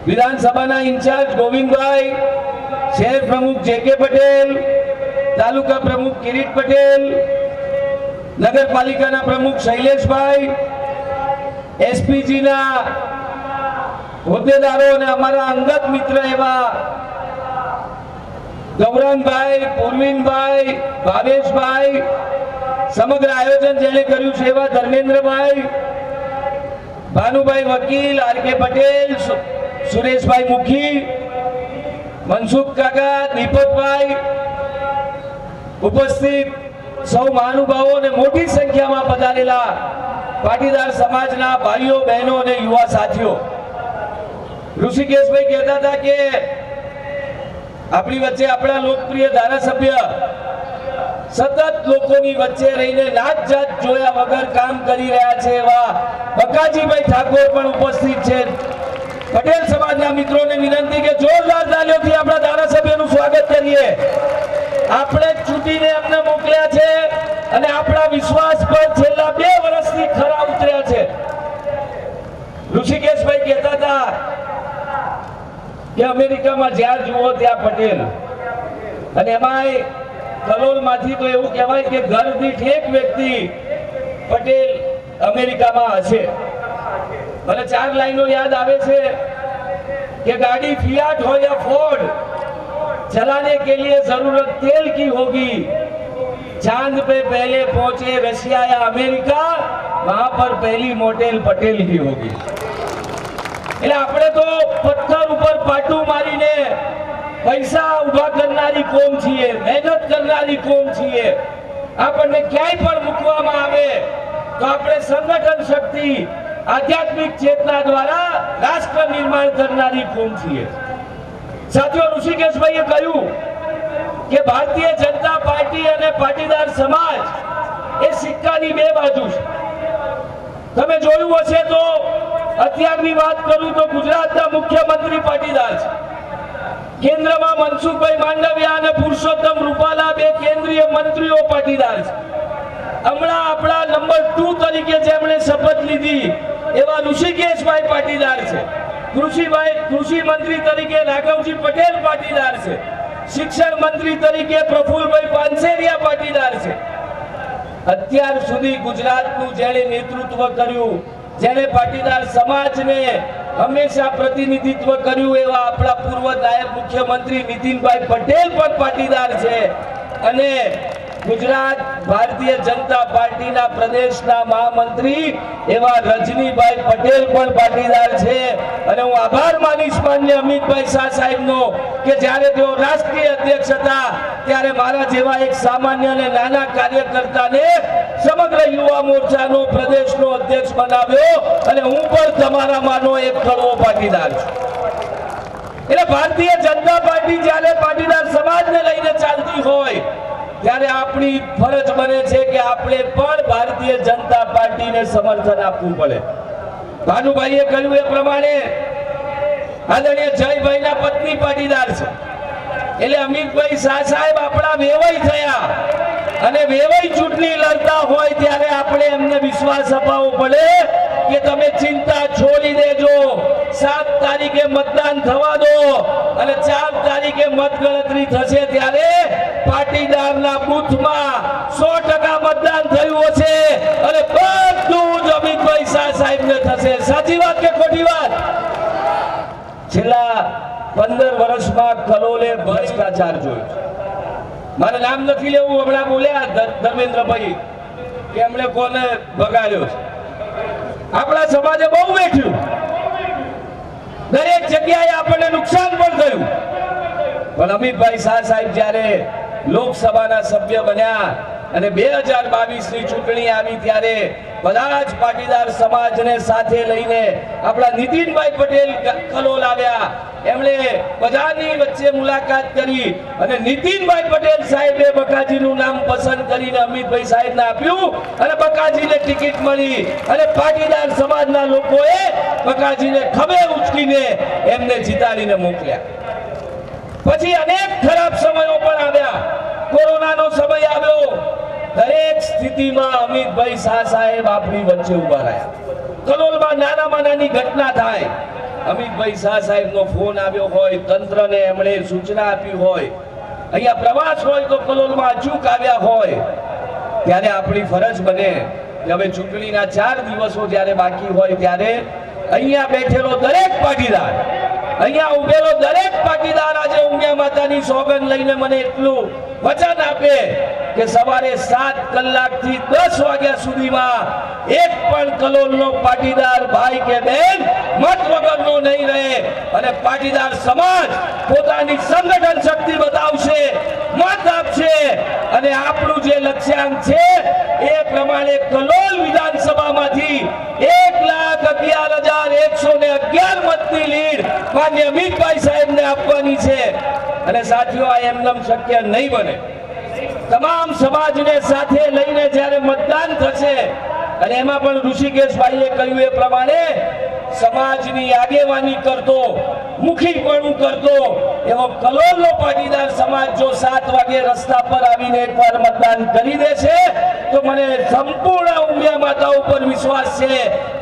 વિધાનસભાના ઇન્ચાર્જ ગોવિંદભાઈ, શહેર પ્રમુખ જે.કે. પટેલ, તાલુકા પ્રમુખ કિરીટ પટેલ, નગરપાલિકાના પ્રમુખ શૈલેષભાઈ, એસપીજીના હોદ્દેદારો અને અમારા અંગત મિત્ર એવા ગૌરંગભાઈ, પૂર્વિનભાઈ, ભાવેશભાઈ, સમગ્ર આયોજન જેણે કર્યું છે એવા ધર્મેન્દ્રભાઈ, ભાનુભાઈ વકીલ, આર.કે. પટેલ, સુરેશભાઈ મુખી, મનસુખ કાકા, દીપકભાઈ, ઉપસ્થિત સૌ મહાનુભાવો અને મોટી સંખ્યામાં પધારેલા પાટીદાર સમાજના ભાઈઓ, બહેનો અને યુવા સાથીઓ. ઋષિકેશભાઈ કહેતા હતા કે આપણી વચ્ચે આપણા લોકપ્રિય ધારાસભ્ય સતત લોકોની વચ્ચે રહીને નાત જાત જોયા વગર કામ કરી રહ્યા છે એવા બકાજીભાઈ ઠાકોર પણ ઉપસ્થિત છે. પટેલ સમાજના મિત્રોને વિનંતી કે જોરદાર તાળીઓથી આપણા ધારાસભ્યનું સ્વાગત કરીએ. આપણે ચૂંટીને એમને મોકલ્યા છે અને આપણા વિશ્વાસ પર છેલ્લા 2 વર્ષથી ખરા ઉતર્યા છે. ઋષિકેશભાઈ કહેતા હતા કે અમેરિકામાં જ્યાં જુઓ ત્યાં પટેલ, અને એમાંય કલોલમાંથી તો એવું કહેવાય કે ઘર દીઠ એક વ્યક્તિ પટેલ અમેરિકામાં હશે. મને 4 લાઈનો યાદ આવે છે कि गाड़ी फियाट हो या फोर्ड, चलाने के लिए जरूरत तेल की होगी. चांद पे पहले पहुंचे रशिया या अमेरिका, वहां पर पहली मोटेल पटेल की होगी. એટલે આપણે તો પથ્થર ઉપર પાટું મારીને પૈસા ઉભા કરનારી કોમ છીએ, મહેનત કરનારી કોમ છીએ. આપણને ક્યાંય પણ મૂકવામાં આવે તો આપણે સંગઠન શક્તિ, આધ્યાત્મિક ચેતના દ્વારા રાષ્ટ્ર નિર્માણ કરનારી કોમ છીએ. સાથીઓ, ઋષિકેશભાઈએ કહ્યું કે ભારતીય જનતા પાર્ટી અને પાટીદાર સમાજ એ સિક્કાની 2 બાજુ છે. તમે જોયું હશે તો અત્યારની વાત કરું તો ગુજરાતના મુખ્યમંત્રી પાટીદાર છે. કેન્દ્રમાં મનસુખભાઈ માંડવિયા અને પુરુષોત્તમ રૂપાલા 2 કેન્દ્રીય મંત્રીઓ પાટીદાર છે. હમણાં આપણા નંબર 2 તરીકે જેમણે શપથ લીધી એવા ઋષિકેશભાઈ પાટીદાર છે. કૃષિ મંત્રી તરીકે રાઘવજી પટેલ પાટીદાર છે. શિક્ષણ મંત્રી તરીકે પ્રફુલભાઈ પાનસેરિયા પાટીદાર છે. અત્યાર સુધી ગુજરાતનું જેણે નેતૃત્વ કર્યું, જેણે પાટીદાર સમાજને હંમેશા પ્રતિનિધિત્વ કર્યું એવા આપણા પૂર્વ નાયબ મુખ્યમંત્રી નીતિનભાઈ પટેલ પણ પાટીદાર છે. અને ગુજરાત ભારતીય જનતા પાર્ટીના પ્રદેશના મહામંત્રી એવા રજનીભાઈ પટેલ પણ પાટીદાર છે. અને હું આભાર માનીશ માન્ય અમિતભાઈ શાહ સાહેબનો કે જ્યારે તેઓ રાષ્ટ્રીય અધ્યક્ષ હતા ત્યારે મારા જેવા એક સામાન્ય અને નાના કાર્યકર્તાને સમગ્ર યુવા મોરચાનો પ્રદેશનો અધ્યક્ષ બનાવ્યો. અને હું પણ તમારામાંનો એક કડવો પાટીદાર છું. એટલે ભારતીય જનતા પાર્ટી જ્યારે પાટીદાર સમાજને લઈને ચાલતી હોય ત્યારે આપણી ફરજ બને છે કે આપણે પણ ભારતીય જનતા પાર્ટીને સમર્થન આપવું પડે. ભાનુભાઈએ કહ્યું એ પ્રમાણે આદરણીય જયભાઈના પત્ની પાટીદાર છે. એટલે અમિતભાઈ શાહ સાહેબ આપણા વેવાઈ થયા, અને વેવાઈ ચૂંટણી લડતા હોય ત્યારે આપણે એમને વિશ્વાસ અપાવવો પડે કે તમે ચિંતા છોડી દેજો. 7 તારીખે મતદાન થવા દો અને 4 તારીખે મતગણતરી થશે ત્યારે પાટીદારના બૂથમાં 100% મતદાન થયું હશે અને બધું જ અમિતભાઈ શાહ સાહેબને થશે. સાચી વાત કે ખોટી વાત? છેલ્લા 15 વર્ષમાં કલોલે ભ્રષ્ટાચાર જોયો. મારે નામ નથી લેવું, હમણાં બોલ્યા ધર્મેન્દ્રભાઈ કે એમણે કોને બગાડ્યો છે. આપણા સમાજે બહુ વેઠ્યું, દરેક જગ્યાએ આપણને નુકસાન પણ થયું, પણ અમિતભાઈ શાહ સાહેબ જ્યારે લોકસભાના સભ્ય બન્યા અને 2022 ની ચૂંટણી આવી ત્યારે બધા જ પાટીદાર સમાજને સાથે લઈને આપણા નીતિનભાઈ પટેલ કલોલ આવ્યા. એમણે બધાની વચ્ચે મુલાકાત કરી અને નીતિનભાઈ પટેલ સાહેબે બકાજીનું નામ પસંદ કરીને અમિતભાઈ સાહેબને આપ્યું અને બકાજીને ટિકિટ મળી અને પાટીદાર સમાજના લોકોએ બકાજીને ખભે ઉચકીને એમને જીતાડીને મોકલ્યા. પછી અનેક ખરાબ સમયો પણ આવ્યા, કોરોનાનો સમય આવ્યો, દરેક સ્થિતિમાં અમિતભાઈ શાહ સાહેબ આપણી વચ્ચે ઉભા રહ્યા. કલોલમાં નાનામાં નાની ઘટના થાય, અમિતભાઈ શાહ સાહેબનો ફોન આવ્યો હોય, તંત્રને એમણે સૂચના આપી હોય, અહીંયા પ્રવાસ હોય તો કલોલમાં અચૂક આવ્યા હોય, ત્યારે આપણી ફરજ બને કે હવે ચૂંટણીના 4 દિવસો જ્યારે બાકી હોય ત્યારે અહીંયા બેઠેલો દરેક પાટીદાર, અહીંયા ઉભેલો દરેક પાટીદાર આજે ઉમિયા માતાની સોગંદ લઈને મને એટલું વચન આપે કે સવારે 7 કલાકથી 10 વાગ્યા સુધીમાં એક પણ કલોલનો પાટીદાર ભાઈ કે બેન મત વગરનો નહીં રહે અને પાટીદાર સમાજ પોતાની સંગઠન શક્તિ બતાવશે, મત આપશે અને આપણું જે લક્ષ્યાંક છે એ પ્રમાણે કલોલ વિધાનસભામાંથી 1,11,111 મતની લીડ માન્ય અમિતભાઈ સાહેબને આપવાની છે. અને સાથીઓ, આ એમનેમ શક્ય નહીં બને. તમામ સમાજને સાથે લઈને જ્યારે મતદાન થશે અને એમાં પણ ઋષિકેશભાઈએ કહ્યું એ પ્રમાણે સમાજની આગેવાની કરતો, મુખીપણું કરતો એવો કલોલનો પાટીદાર સમાજ જો 7 વાગે રસ્તા પર આવીને એકવાર મતદાન કરી દેશે તો મને સંપૂર્ણ ઉમિયા માતા ઉપર વિશ્વાસ છે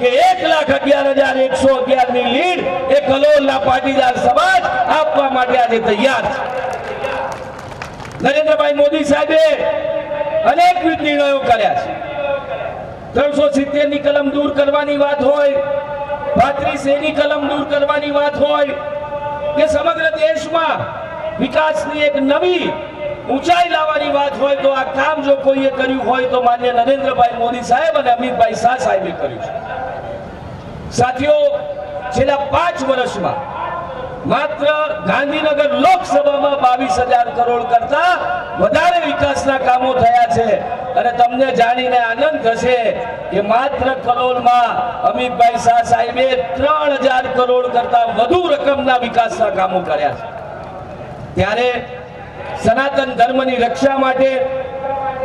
કે 1,11,111 ની લીડ એ કલોલના પાટીદાર સમાજ આપવા માટે આજે તૈયાર છે. નરેન્દ્રભાઈ મોદી સાહેબે અનેકવિધ નિર્ણયો કર્યા છે. 370 ની કલમ દૂર કરવાની વાત હોય, 32A ની કલમ દૂર કરવાની વાત હોય કે સમગ્ર દેશમાં વિકાસની એક નવી ઊંચાઈ લાવવાની વાત હોય તો આ કામ જો કોઈએ કર્યું હોય તો માન્ય નરેન્દ્રભાઈ મોદી સાહેબ અને અમિતભાઈ શાહ સાહેબે કર્યું છે. સાથીઓ, છેલ્લા 5 વર્ષમાં માત્ર ગાંધીનગર લોકસભામાં 22,000 કરોડ કરતા વધારે વિકાસના કામો થયા છે અને તમને જાણીને આનંદ થશે કે માત્ર કલોલમાં અમિતભાઈ શાહ સાહેબે 3,000 કરોડ કરતા વધુ રકમના વિકાસના કામો કર્યા છે. ત્યારે સનાતન ધર્મની રક્ષા માટે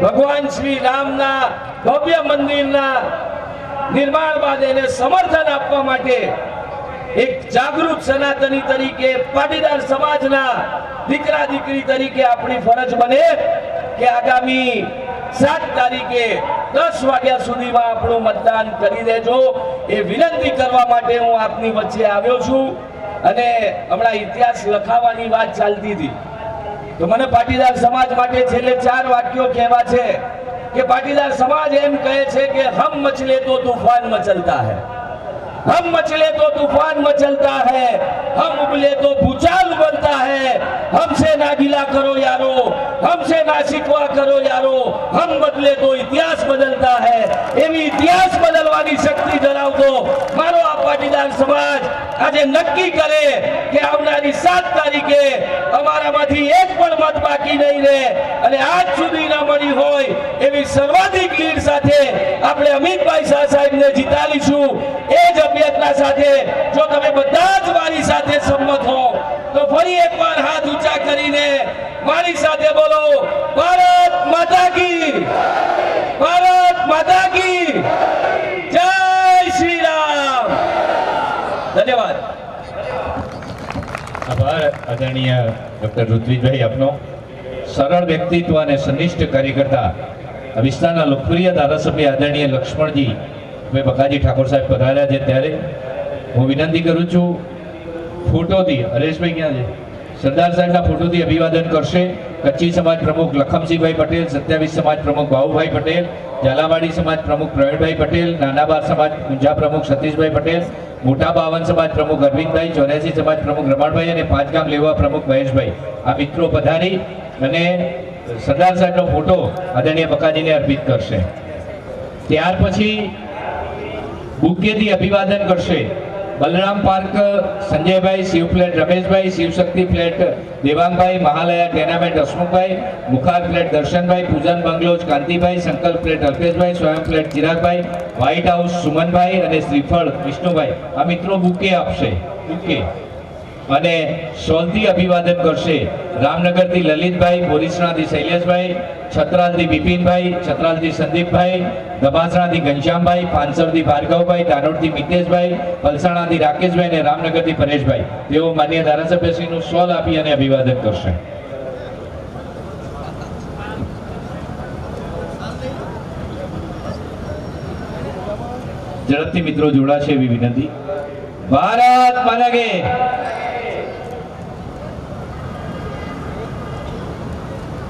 ભગવાન શ્રી રામના ભવ્ય મંદિરના નિર્માણ બાદ એને સમર્થન આપવા માટે એક જાગૃત સનાતની તરીકે, પાટીદાર સમાજના દીકરા દીકરી તરીકે આપણી ફરજ બને કે આગામી 7 તારીખે 10 વાગ્યા સુધીમાં આપણું મતદાન કરી દેજો એ વિનંતી કરવા માટે હું આપની વચ્ચે આવ્યો છું. અને હમણાં ઇતિહાસ લખાવવાની વાત ચાલતી હતી તો મને પાટીદાર સમાજ માટે છેલ્લે 4 વાક્યો કહેવા છે કે પાટીદાર સમાજ એમ કહે છે કે હમ મચલે તો તूफान મચલતા હૈ, हम मचले तो तूफान मचलता है, हम उबले तो भूचाल उबलता है, हमसे ना गिला करो यारो, हमसे ना शिकवा करो यारो, हम बदले तो इतिहास बदलता है. एवी इतिहास बदलवानी शक्ति धरावतो मारो आ पाटीदार समाज આજે નક્કી કરે કે આવનારી 7 તારીખે અમારામાંથી એક પણ મત બાકી નહીં રહે અને આજ સુધી ન મળી હોય એવી સર્વાધિક લીડ સાથે આપણે અમિતભાઈ શાહ સાહેબને જીતાડીશું. એ જ અભ્યર્થના સાથે જો તમે બધા જ મારી સાથે સંમત હો તો ફરી એકવાર હાથ ઊંચા કરીને મારી સાથે બોલો, ભારત માતા કી, ભારત માતા કી જય શ્રી રામ. ધન્યવાદ. આભાર આદરણીય ડોક્ટર ઋત્વિજભાઈ આપનો. સરળ વ્યક્તિત્વ અને સંનિષ્ઠ કાર્યકર્તા આ વિસ્તારના લોકપ્રિય ધારાસભ્ય આદરણીય લક્ષ્મણજી બકાજી ઠાકોર સાહેબ પધાર્યા છે ત્યારે હું વિનંતી કરું છું ફોટોથી, હરેશભાઈ ક્યાં છે, સરદાર સાહેબના ફોટોથી અભિવાદન કરશે કચ્છી સમાજ પ્રમુખ લખમસિંહભાઈ પટેલ, 27 સમાજ પ્રમુખ બાબુભાઈ પટેલ, ઝાલાવાડી સમાજ પ્રમુખ પ્રવીણભાઈ પટેલ, નાનાબાર સમાજ ઊંઝા પ્રમુખ સતીશભાઈ પટેલ, મોટા બાવન સમાજ પ્રમુખ અરવિંદભાઈ, 84 સમાજ પ્રમુખ રમણભાઈ અને 5 ગામ લેવા પ્રમુખ મહેશભાઈ આ મિત્રો પધારી અને સરદાર સાહેબનો ફોટો આદરણીય બકાજીને અર્પિત કરશે. ત્યાર પછી બુકેથી અભિવાદન કરશે બલરામ પાર્ક સંજયભાઈ, Shiv flat Rameshbhai, Shivshakti flat Devangbhai, મહાલયા tenement Hasmukhbhai, મુખાર flat Darshanbhai, પૂજન બંગલોઝ કાંતિભાઈ, સંકલ્પ ફ્લેટ અલ્પેશભાઈ, સ્વયં ફ્લેટ ચિરાગભાઈ, વ્હાઇટ હાઉસ સુમનભાઈ અને શ્રીફળ વિષ્ણુભાઈ. આ મિત્રો બુકે આપશે, બુકે. અને શોલથી અભિવાદન કરશે રામનગરથી લલિતભાઈ, બોરીસણાથી શૈલેષભાઈ, છત્રાલથી બિપિનભાઈ, છત્રાલથી સંદીપભાઈ, દબાસણાથી ઘનશ્યામભાઈ, પાંસરથી ભાર્ગવભાઈ, દાનોડથી મિતેશભાઈ, પલસાણાથી રાકેશભાઈ અને રામનગરથી પરેશભાઈ. તેઓ માન્ય ધારાસભ્યશ્રીનું શોલ આપી અને અભિવાદન કરશે. ઝડપથી મિત્રો જોડાશે એવી વિનંતી. ભારત માતા કી.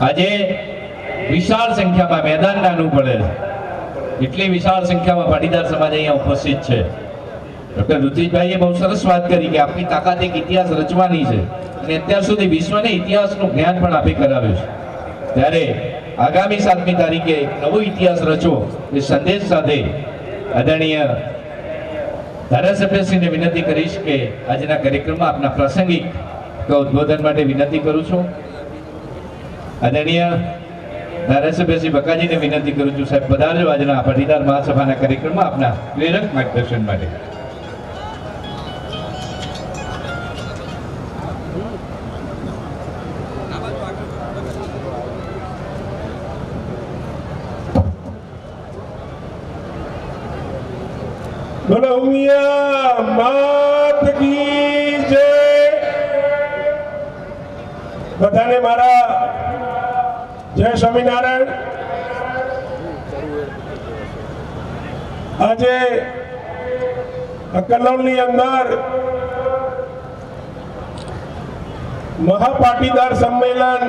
આજે વિશાળ સંખ્યામાં મેદાન નાનું પડે છે, એટલી વિશાળ સંખ્યામાં પાટીદાર સમાજ અહીંયા ઉપસ્થિત છે. ડોક્ટર ઋત્વિજભાઈએ બહુ સરસ વાત કરી કે આપની તાકાત એક ઇતિહાસ રચવાની છે અને અત્યાર સુધી વિશ્વને ઇતિહાસનું જ્ઞાન પણ આપી કરાવ્યું છે. ત્યારે આગામી 7મી તારીખે એક નવો ઇતિહાસ રચવો એ સંદેશ સાથે આદરણીય ધારાસભ્યશ્રીને વિનંતી કરીશ કે આજના કાર્યક્રમમાં આપના પ્રાસંગિક ઉદ્બોધન માટે વિનંતી કરું છું. આદરણીય ધારાસભ્ય શ્રી બકાજીને વિનંતી કરું છું, સાહેબ પધારજો આજના પાટીદાર મહાસભાના કાર્યક્રમમાં આપના પ્રેરક માર્ગદર્શન માટે. બોલો ઉમિયા માત કી જય. બધાને મારા જય સ્વામિનારાયણ. આજે કલોલની અંદર મહાપાટીદાર સંમેલન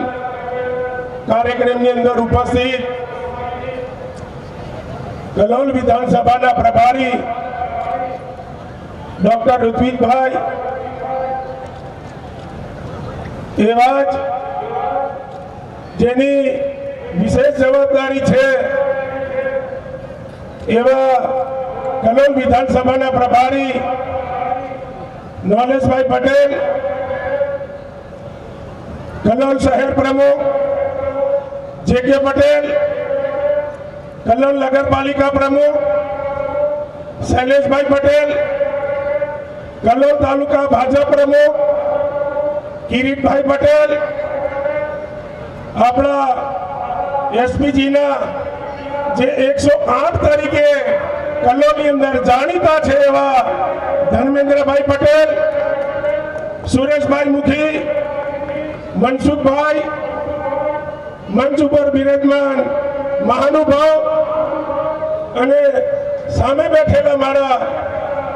કાર્યક્રમની અંદર ઉપસ્થિત કલોલ વિધાનસભાના પ્રભારી ડોક્ટર ઋત્વિજભાઈ, એવા જ જેની વિશેષ જવાબદારી છે એવા કલોલ વિધાનસભાના પ્રભારી નોલેશભાઈ પટેલ, કલોલ શહેર પ્રમુખ જે કે પટેલ, કલોલ નગરપાલિકા પ્રમુખ શૈલેષભાઈ પટેલ, કલોલ તાલુકા ભાજપ પ્રમુખ કિરીટભાઈ પટેલ, આપણા એસપીજીના જે 108 તરીકે કલોલની અંદર જાણીતા છે એવા ધર્મેન્દ્રભાઈ પટેલ, સુરેશભાઈ મુખી, મનસુખભાઈ, મંચ ઉપર બિરાજમાન મહાનુભાવ અને સામે બેઠેલા મારા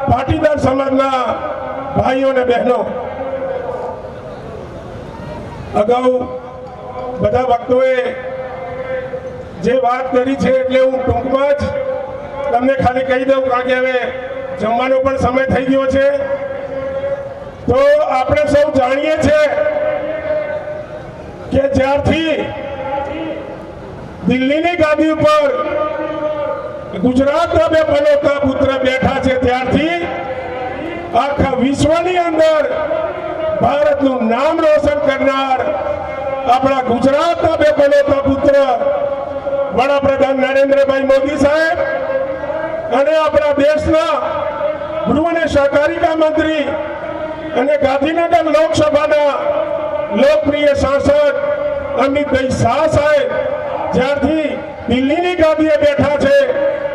પાટીદાર સમાજના ભાઈઓ અને બહેનો. અગાઉ બધા વક્તોએ જે વાત કરી છે એટલે હું ટૂંકમાં જ તમને ખાલી કહી દઉં, કારણ કે હવે જમવાનો પણ સમય થઈ ગયો છે. તો આપણે સૌ જાણીએ છીએ કે જ્યારથી દિલ્હીની ગાદી ઉપર ગુજરાતના બે પનોતા પુત્ર બેઠા છે ત્યારથી આખા વિશ્વની અંદર ભારતનું નામ રોશન કરનાર આપણા ગુજરાતના બે પનોતા પુત્ર વડાપ્રધાન નરેન્દ્રભાઈ મોદી સાહેબ અને આપણા દેશના ગૃહ અને સહકારિતા મંત્રી અને ગાંધીનગર લોકસભાના લોકપ્રિય સાંસદ અમિતભાઈ શાહ સાહેબ જ્યારથી દિલ્હીની ગાદીએ બેઠા છે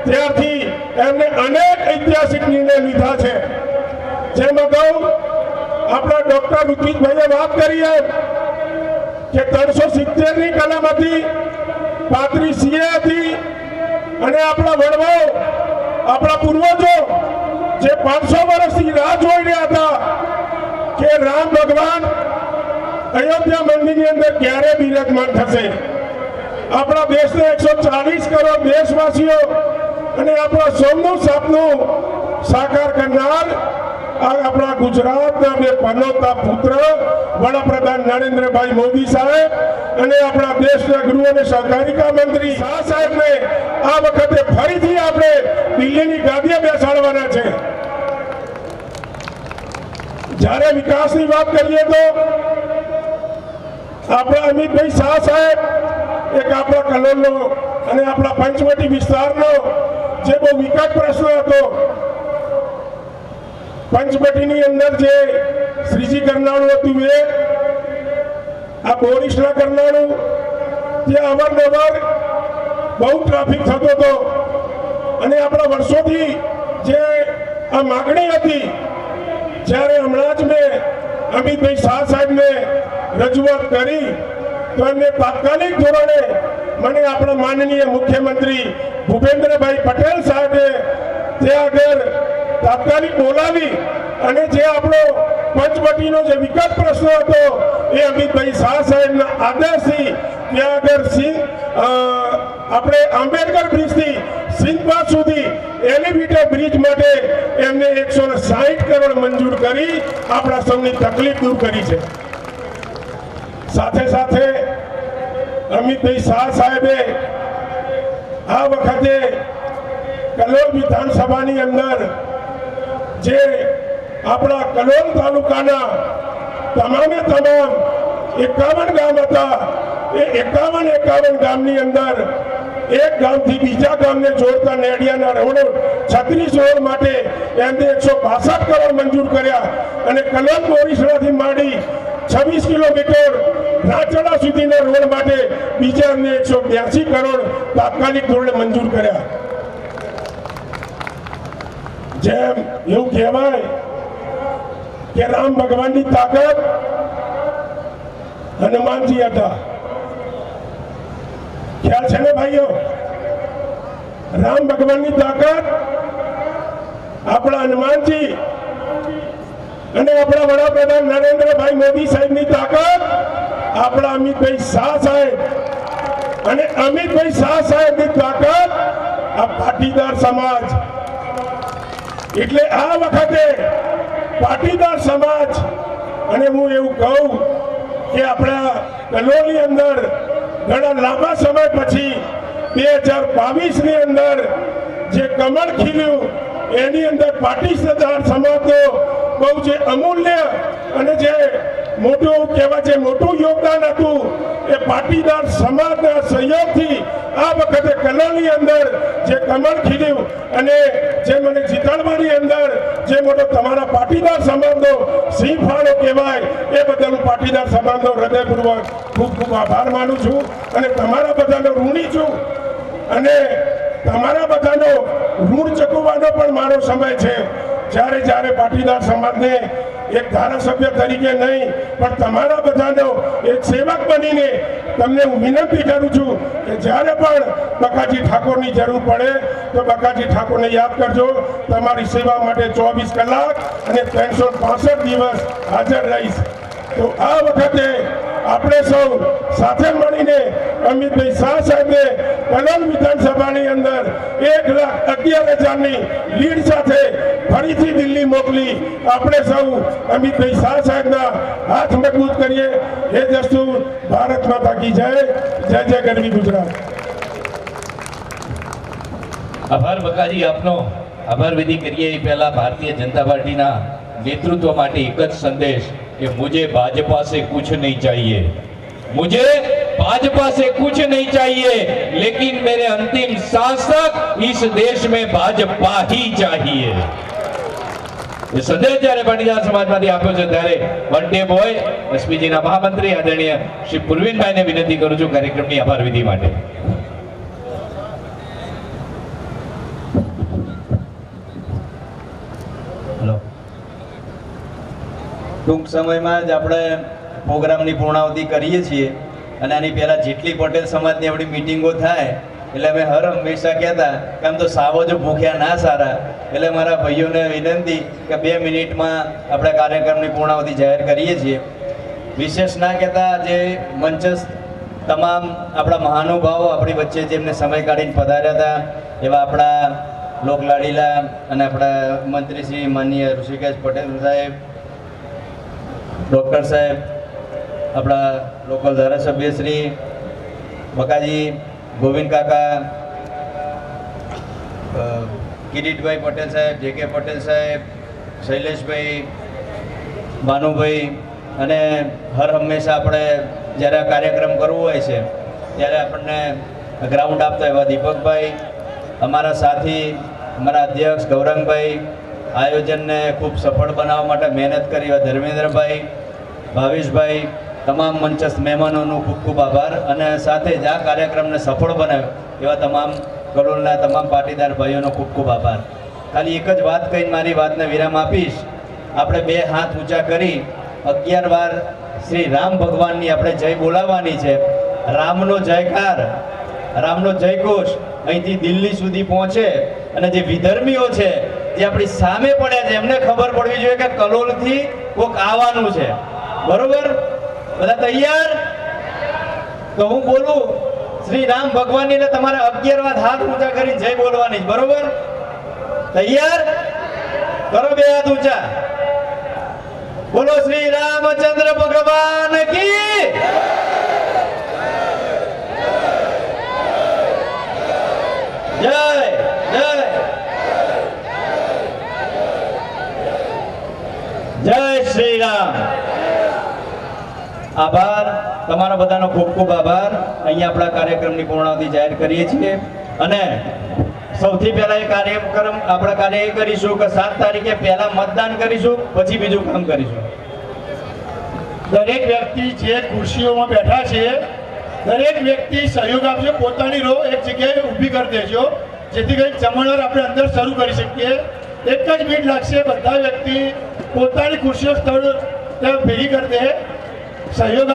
ત્યારથી એમને અનેક ઐતિહાસિક નિર્ણય લીધા છે. જેમ અગાઉ આપણા ડોક્ટર ઋત્વિજભાઈએ વાત કરી એમ કે 370 ની કલમ હતી, 35 CA હતી અને આપણા વડવાઓ, આપણા પૂર્વજો જે 500 વર્ષથી રાહ જોઈ રહ્યા હતા કે રામ ભગવાન અયોધ્યા મંદિરની અંદર ક્યારે બિરાજમાન થશે. આપણા દેશના 140 કરોડ દેશવાસીઓ અને આપણા સૌનું સપનું સાકાર કરનાર આ આપણા ગુજરાતના બે પનોતા પુત્ર વડાપ્રધાન નરેન્દ્રભાઈ મોદી સાહેબ અને આપણા દેશના ગૃહ અને સહકારિતા મંત્રી શાહ સાહેબને આ વખતે ફરીથી આપણે દિલ્હીની ગાદીએ બેસાડવાના છે. જ્યારે વિકાસની વાત કરીએ તો આપણા અમિતભાઈ શાહ સાહેબ એક આપણા કલોલનો અને આપણા પંચવટી વિસ્તારનો જે બહુ વિકટ પ્રશ્ન હતો, પંચવટીની અંદર જે શ્રીજી કરનાળું હતું એ આ બોરીસના કરનાળું જે અવારનવાર બહુ ટ્રાફિક થતો હતો અને આપણા વર્ષોથી જે આ માગણી હતી, જ્યારે હમણાં જ મેં અમિતભાઈ શાહ સાહેબને રજૂઆત કરી તો એમને તાત્કાલિક ધોરણે મને આપણા માનનીય મુખ્યમંત્રી ભૂપેન્દ્રભાઈ પટેલ સાહેબે ત્યાં આગળ તાત્કાલિક બોલાવી અને જે આપણો પંચવટીનો જે વિકટ પ્રશ્ન હતો એ અમિતભાઈ શાહ સાહેબના આદેશથી ત્યાં આગળ આપણે આંબેડકર બ્રિજથી સિંધપાસ સુધી એલિવેટેડ બ્રિજ માટે એમને 160 કરોડ મંજૂર કરી આપણા સૌની તકલીફ દૂર કરી છે. સાથે સાથે અમિતભાઈ શાહ સાહેબે આ વખતે કલોલ વિધાનસભાની અંદર જે આપણા કલોલ તાલુકાના તમામે તમામ 51 ગામ હતા, એ 51 ગામની અંદર એક ગામથી બીજા ગામને જોડતા નેડિયાના રોડ 36 રોડ માટે એમને 162 કરોડ મંજૂર કર્યા અને કલોલ બોરીસણાથી માંડી 26 કિલોમીટર રાચડા સુધીના રોડ માટે બીજા અમને 182 કરોડ તાત્કાલિક ધોરણે મંજૂર કર્યા. જેમ એવું કહેવાય કે રામ ભગવાનની તાકાત હનુમાનજી હતા. ખ્યાલ છે ને ભાઈઓ? રામ ભગવાનની તાકાત આપણા હનુમાનજી અને આપણા વડાપ્રધાન નરેન્દ્રભાઈ મોદી સાહેબની તાકાત આપણા અમિતભાઈ શાહ સાહેબ અને અમિતભાઈ શાહ સાહેબની તાકાત આ પાટીદાર સમાજ. એટલે આ વખતે પાટીદાર સમાજ, અને હું એવું કહું કે આપણા કલોલની અંદર ઘણા લાંબા સમય પછી 2022ની અંદર જે કમળ ખીલ્યું એની અંદર પાટીદાર સમાજનો બહુ જે અમૂલ્ય અને જે મોટું કહેવાય છે મોટું યોગદાન હતું એ પાટીદાર સમાજના સહયોગથી આ વખતે કલોલની અંદર જે કમળ ખીલ્યું અને જે મને જીતાડવાની અંદર જે મોટો તમારા પાટીદાર સમાજનો સિંહ ફાળો કહેવાય એ બદલ હું પાટીદાર સમાજનો હૃદયપૂર્વક ખૂબ ખૂબ આભાર માનું છું અને તમારા બધાનો ઋણી છું. અને તમારા બધાનો ઋણ ચૂકવવાનો પણ મારો સમય છે. જ્યારે જ્યારે પાટીદાર સમાજને એક ધારાસભ્ય તરીકે નહીં પણ તમારા બધાનો એક સેવક બનીને તમને હું વિનંતી કરું છું કે જ્યારે પણ બકાજી ઠાકોરની જરૂર પડે તો બકાજી ઠાકોરને યાદ કરજો. તમારી સેવા માટે 24 કલાક અને 365 દિવસ હાજર રહીશ. તો આ વખતે આપણે સૌ સાથે મળીને અમિતભાઈ શાહ સાહેબને કલોલ વિધાનસભાની અંદર 1,11,000ની લીડ સાથે ફરીથી દિલ્હી મોકલી આપણે સૌ અમિતભાઈ શાહ સાહેબના હાથ મજબૂત કરીએ. એ દસ્તુર ભારત માતા કી જય. જય જય ગરવી ગુજરાત. આભાર બકાજી આપનો. આભાર વિધિ કરીએ એ પહેલા ભારતીય જનતા પાર્ટીના નેતૃત્વ માટે એક જ સંદેશ कि मुझे भाजपा से कुछ नहीं चाहिए, मुझे भाजपा से कुछ नहीं चाहिए, लेकिन मेरे अंतिम शासक इस देश में भाजपा ही चाहिए. ये संदेश જ્યારે પાટીદાર સમાજમાંથી આપ્યો છે ત્યારે વન ડે બોય એસપીજીના મહામંત્રી આદરણીય શ્રી પુરવીનભાઈને વિનંતી કરું છું કાર્યક્રમની આભાર વિધિ માટે. ટૂંક સમયમાં જ આપણે પ્રોગ્રામની પૂર્ણાવતિ કરીએ છીએ અને આની પહેલાં જેટલી પટેલ સમાજની આપણી મિટિંગો થાય એટલે અમે હર હંમેશા કહેતા કે આમ તો સાવો જો ભૂખ્યા ના સારા. એટલે મારા ભાઈઓને વિનંતી કે 2 મિનિટમાં આપણે કાર્યક્રમની પૂર્ણાવતિ જાહેર કરીએ છીએ. વિશેષ ના કહેતા જે મંચસ્થ તમામ આપણા મહાનુભાવો આપણી વચ્ચે જેમને સમય કાઢીને પધાર્યા હતા એવા આપણા લોકલાડીલા અને આપણા મંત્રી શ્રી માનનીય ઋષિકેશ પટેલ સાહેબ, ડૉક્ટર સાહેબ, આપણા લોકલ ધારાસભ્ય શ્રી બકાજી, ગોવિંદ કાકા, કિરીટભાઈ પટેલ સાહેબ, જે.કે. પટેલ સાહેબ, શૈલેષભાઈ, ભાનુભાઈ, અને હર હંમેશા આપણે જ્યારે આ કાર્યક્રમ કરવો હોય છે ત્યારે આપણને ગ્રાઉન્ડ આપતા એવા દીપકભાઈ, અમારા સાથી, અમારા અધ્યક્ષ ગૌરંગભાઈ, આયોજનને ખૂબ સફળ બનાવવા માટે મહેનત કરી એવા ધર્મેન્દ્રભાઈ, ભાવેશભાઈ, તમામ મંચસ્થ મહેમાનોનો ખૂબ ખૂબ આભાર, અને સાથે જ આ કાર્યક્રમને સફળ બનાવ્યો એવા તમામ કલોલના તમામ પાટીદાર ભાઈઓનો ખૂબ ખૂબ આભાર. ખાલી એક જ વાત કહીને મારી વાતને વિરામ આપીશ. આપણે બે હાથ ઊંચા કરી 11 વાર શ્રી રામ ભગવાનની આપણે જય બોલાવવાની છે. રામનો જયકાર, રામનો જયઘોષ અહીંથી દિલ્હી સુધી પહોંચે, અને જે વિધર્મીઓ છે જે આપણી સામે પડ્યા છે એમને ખબર પડવી જોઈએ કે કલોલથી કોક આવવાનું છે. બરોબર? બધા તૈયાર? તો હું બોલું શ્રી રામ ભગવાનની, એટલે તમારે 11 વાર હાથ ઊંચા કરી જય બોલવાની. બરોબર? તૈયાર? કરો બે હાથ ઊંચા. બોલો શ્રી રામચંદ્ર ભગવાન કી. જય જય જય શ્રી રામ. આભાર, તમારા બધાનો ખૂબ ખૂબ આભાર. અહીંયા આપણા કાર્યક્રમની પૂર્ણાવધિ જાહેર કરીએ છીએ, અને સૌથી પહેલા એ કાર્યક્રમ આપણા કાર્ય એ કરીશું કે 7 તારીખે પહેલા મતદાન કરીશું, પછી બીજું કામ કરીશું. દરેક વ્યક્તિ જે ખુરશીઓમાં બેઠા છે દરેક વ્યક્તિ સહયોગ આપજો. પોતાની રો એક જગ્યાએ ઊભી કરી દેજો, જેથી કરીને જમણવાર આપણે અંદર શરૂ કરી શકીએ. એક જ મિનિટ લાગશે. બધા વ્યક્તિ પોતાની ખુરશીઓ સ્થળ ભેગી કરી દે. સહયોગ